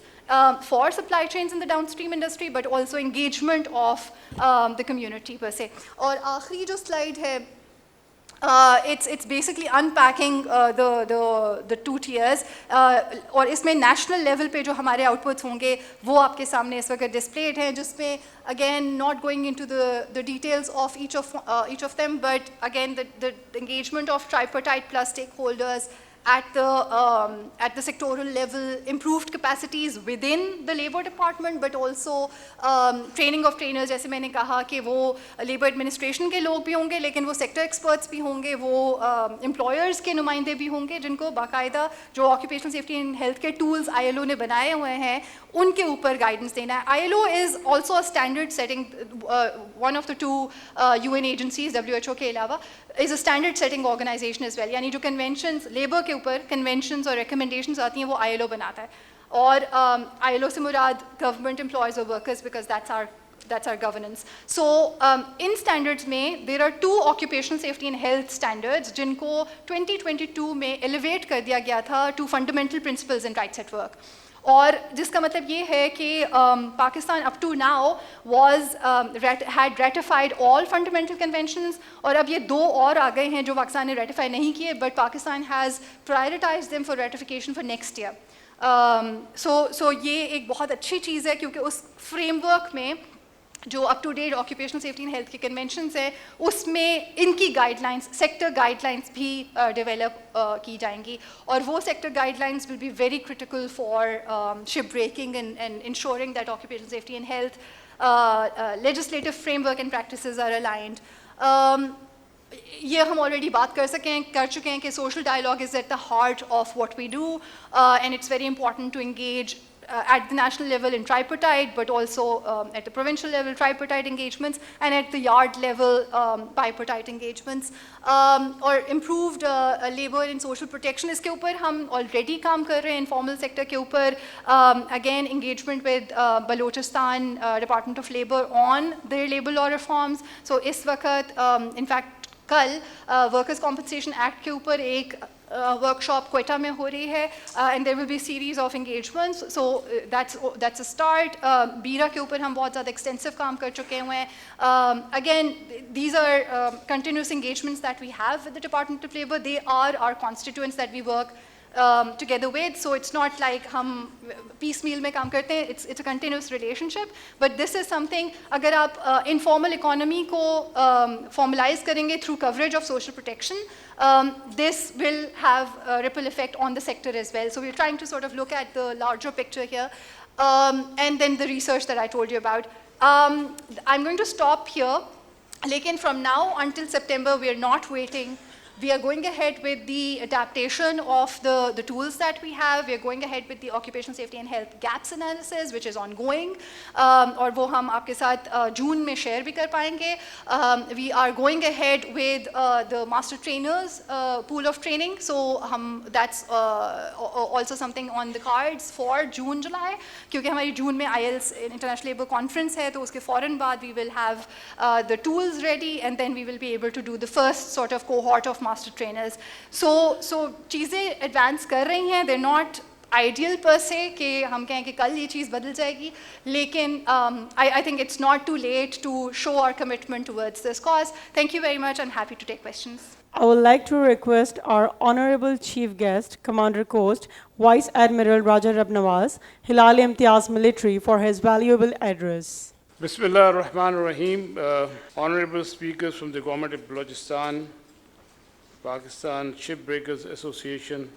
for supply chains in the downstream industry, but also engagement of the community per se. और आखिरी जो slide है, it's basically unpacking the two tiers, और इसमें national level पे जो हमारे outputs होंगे वो आपके सामने इस वक्त displayed हैं, जिसमें again not going into the details of each of them, but again the engagement of tripartite plus stakeholders at the sectoral level, improved capacities within the labor department, but also training of trainers. जैसे मैंने कहा कि वो labor administration के लोग भी होंगे, लेकिन वो sector experts भी होंगे, वो employers के नुमाइंदे भी होंगे जिनको बाकायदा जो occupational safety and health के tools ILO ने बनाए हुए हैं उनके ऊपर guidance देना है. ILO is also a standard setting, one of the two UN agencies, WHO के अलावा, is a standard setting organization as well. यानी जो conventions labor के ऊपर conventions और recommendations आती हैं वो ILO बनाता है, और ILO से मुराद government employees or workers, because that's our governance. So in standards में there are 2 occupational safety and health standards जिनको 2022 में elevate कर दिया गया था to fundamental principles and rights at work. और जिसका मतलब ये है कि Pakistan up to now had ratified all fundamental conventions, और अब ये 2 और आ गए हैं जो पाकिस्तान ने ratify नहीं किए, but Pakistan has prioritized them for ratification for next year. So ये एक बहुत अच्छी चीज़ है क्योंकि उस framework में जो up to date occupational safety and health के कन्वेंशंस है उसमें इनकी गाइडलाइंस, सेक्टर गाइडलाइंस भी डेवलप की जाएंगी, और वो sector guidelines will be very critical for ship breaking and ensuring that occupational safety and health legislative framework and practices are aligned. ये हम ऑलरेडी बात कर चुके हैं कि social dialogue is at the heart of what we do, and it's very important to engage at the national level in tripartite, but also at the provincial level tripartite engagements, and at the yard level bipartite engagements, और improved labor and social protection. इसके ऊपर हम already काम कर रहे हैं informal sector के ऊपर, again engagement with Balochistan Department of Labor on their labor law reforms. So इस वक्त in fact कल Workers Compensation Act के ऊपर एक workshop क्वेटा में हो रही है, and there will be series of engagements. So that's a start. बीरा के ऊपर हम बहुत ज़्यादा extensive काम कर चुके हुए हैं. Again, these are continuous engagements that we have with the Department of Labor. They are our constituents that we work together with, so it's not like हम piecemeal में काम करते हैं. It's a continuous relationship, but this is something, अगर आप informal economy को formalize करेंगे through coverage of social protection, this will have a ripple effect on the sector as well. So we're trying to sort of look at the larger picture here, and then the research that I told you about. I'm going to stop here. Lekin from now until September, we are not waiting. We are going ahead with the adaptation of the tools that we have. We are going ahead with the occupational safety and health gaps analysis, which is ongoing. और वो हम आपके साथ जून में share भी कर पाएंगे. We are going ahead with the master trainers pool of training. So that's also something on the cards for June, July. क्योंकि हमारी जून में IELTS International Labour Conference है, तो उसके फौरन बाद we will have the tools ready, and then we will be able to do the first sort of cohort of master trainers. So चीज़ें advance कर रही हैं. They're not ideal per se कि हम कहें कि कल ये चीज़ बदल जाएगी, लेकिन I think it's not too late to show our commitment towards this cause. Thank you very much. I'm happy to take questions. I would like to request our honorable chief guest, Commander Coast, Vice Admiral Raja Rabnawaz, Hilal Imtiaz Military, for his valuable address. Bismillah ar-Rahman ar-Rahim. Honorable speakers from the Government of Balochistan, Pakistan Shipbreakers Association,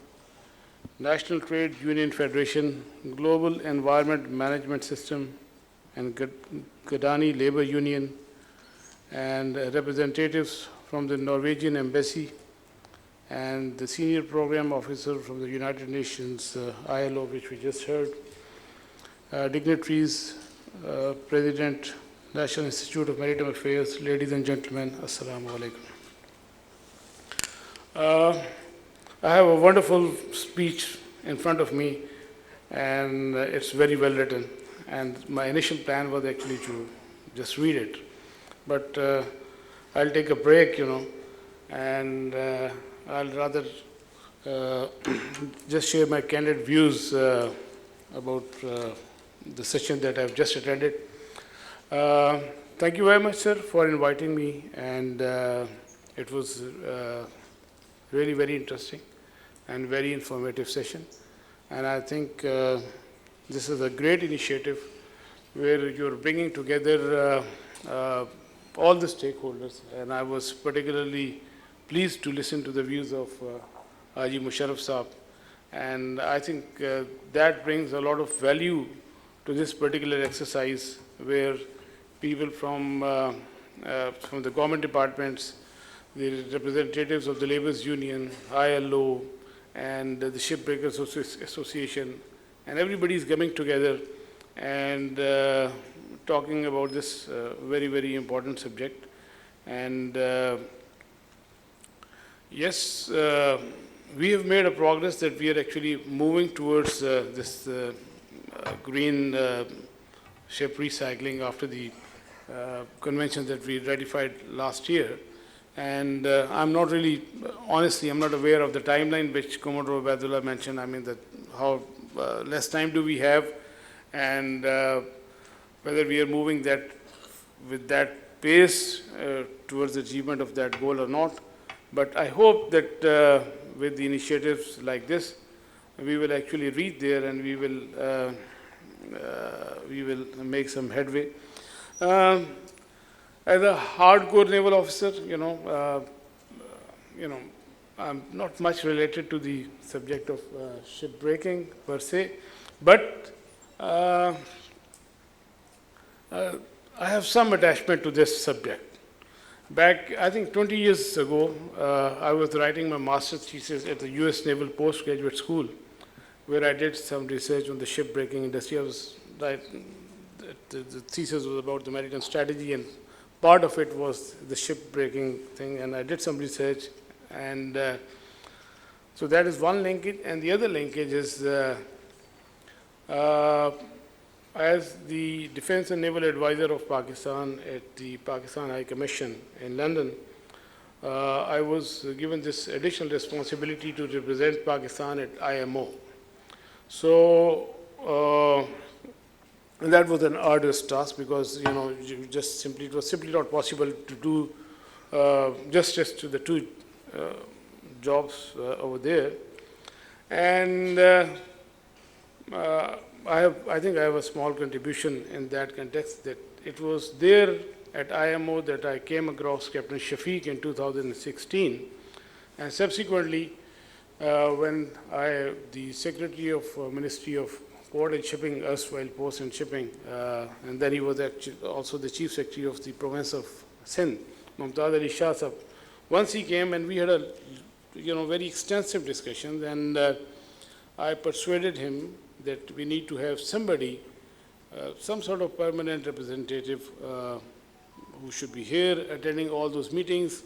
National Trade Union Federation, Global Environment Management System, and Gadani Labor Union, and representatives from the Norwegian Embassy, and the senior program officer from the United Nations ILO, which we just heard, dignitaries, President, National Institute of Maritime Affairs, ladies and gentlemen, Assalamu alaikum. I have a wonderful speech in front of me, and it's very well written. And my initial plan was actually to just read it. But I'll take a break, and I'll rather just share my candid views about the session that I've just attended. Thank you very much, sir, for inviting me, and it was really very interesting and very informative session. And I think this is a great initiative where you're bringing together all the stakeholders, and I was particularly pleased to listen to the views of Haji Musharraf Saab, and I think that brings a lot of value to this particular exercise, where people from the government departments, the representatives of the Labour's Union, ILO, and the Shipbreakers Association, and everybody is coming together and talking about this very, very important subject. And yes, we have made a progress that we are actually moving towards this green ship recycling after the convention that we ratified last year. And I'm not really, honestly, I'm not aware of the timeline which Commodore Ubaidullah mentioned. I mean, that how less time do we have, and whether we are moving that with that pace towards the achievement of that goal or not. But I hope that with the initiatives like this, we will actually reach there, and we will make some headway. As a hardcore naval officer, I'm not much related to the subject of shipbreaking per se, but I have some attachment to this subject. Back, I think 20 years ago, I was writing my master's thesis at the US Naval Postgraduate School, where I did some research on the shipbreaking industry. The thesis was about the maritime strategy, and part of it was the shipbreaking thing, and I did some research. And so that is one linkage, and the other linkage is as the Defense and Naval Advisor of Pakistan at the Pakistan High Commission in London, I was given this additional responsibility to represent Pakistan at IMO. So and that was an arduous task, because it was simply not possible to do justice to the two jobs over there. And I think I have a small contribution in that context, that it was there at IMO that I came across Captain Shafiq in 2016, and subsequently when the Secretary of Ministry of Port and Shipping, erstwhile Post and Shipping, and then he was actually also the Chief Secretary of the province of Sindh, Mumtaz Ali Shah Sahab, once he came and we had a, very extensive discussions, and I persuaded him that we need to have somebody, some sort of permanent representative who should be here attending all those meetings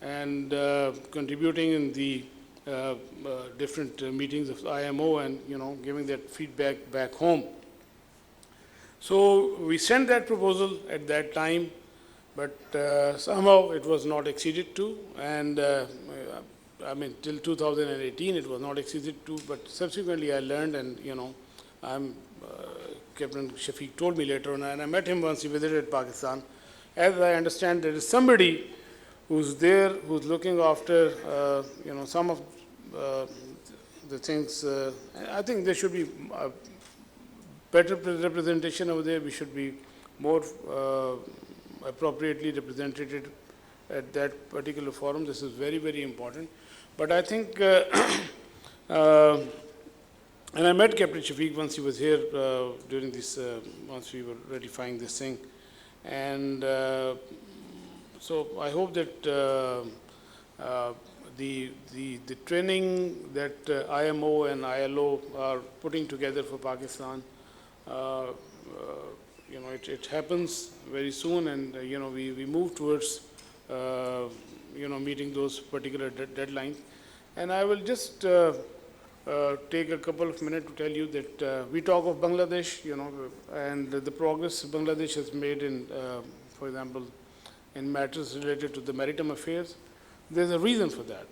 and contributing in the different meetings of IMO and, giving that feedback back home. So we sent that proposal at that time, but somehow it was not acceded to, and till 2018 it was not acceded to, but subsequently I learned, and Captain Shafiq told me later on, and I met him once he visited Pakistan. As I understand, there is somebody who's there, who's looking after, some of the things. I think there should be better representation over there. We should be more appropriately represented at that particular forum. This is very, very important. But I think, and I met Captain Shafiq once he was here during this, once we were ratifying this thing. And so I hope that the training that IMO and ILO are putting together for Pakistan, it happens very soon, and we move towards meeting those particular deadlines. And I will just take a couple of minutes to tell you that we talk of Bangladesh, and the progress Bangladesh has made in, for example, in matters related to the maritime affairs. There's a reason for that.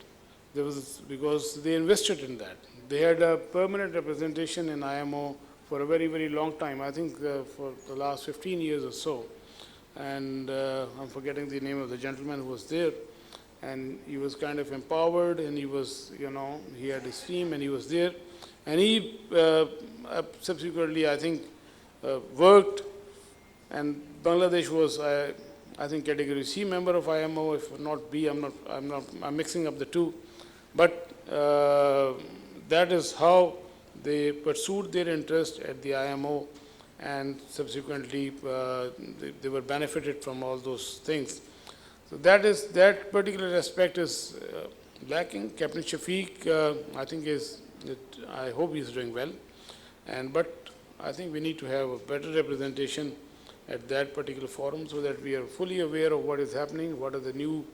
There was because they invested in that. They had a permanent representation in IMO for a very, very long time. I think for the last 15 years or so. And I'm forgetting the name of the gentleman who was there. And he was kind of empowered, and he was, he had his team, and he was there. And he subsequently, I think, worked. And Bangladesh was, I think, category C member of IMO. If not B, I'm mixing up the two. But that is how they pursued their interest at the IMO, and subsequently they were benefited from all those things. So that particular aspect is lacking. Captain Shafiq, I think I hope he's doing well, but I think we need to have a better representation at that particular forum so that we are fully aware of what is happening, what are the new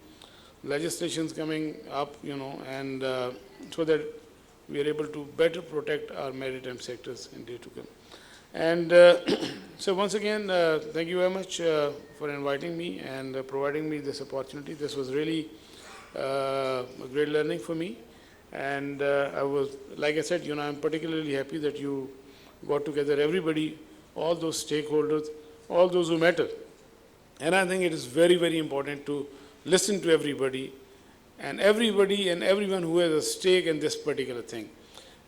legislations coming up, and so that we are able to better protect our maritime sectors in day to come. And so once again, thank you very much for inviting me and providing me this opportunity. This was really a great learning for me. And I was, like I said, I'm particularly happy that you got together everybody, all those stakeholders, all those who matter. And I think it is very, very important to listen to everybody and everyone who has a stake in this particular thing.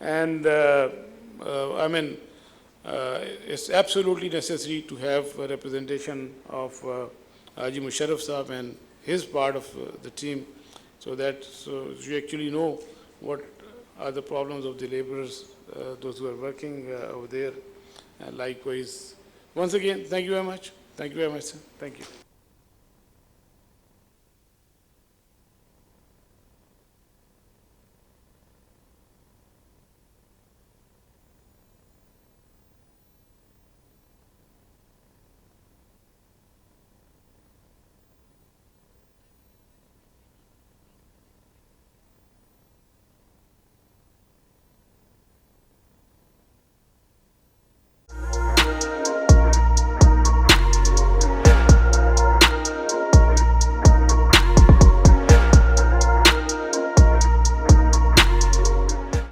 And it's absolutely necessary to have a representation of Haji Musharraf Saab and his part of the team, so you actually know what are the problems of the laborers, those who are working over there. And likewise, once again, thank you very much. Thank you very much, sir. Thank you.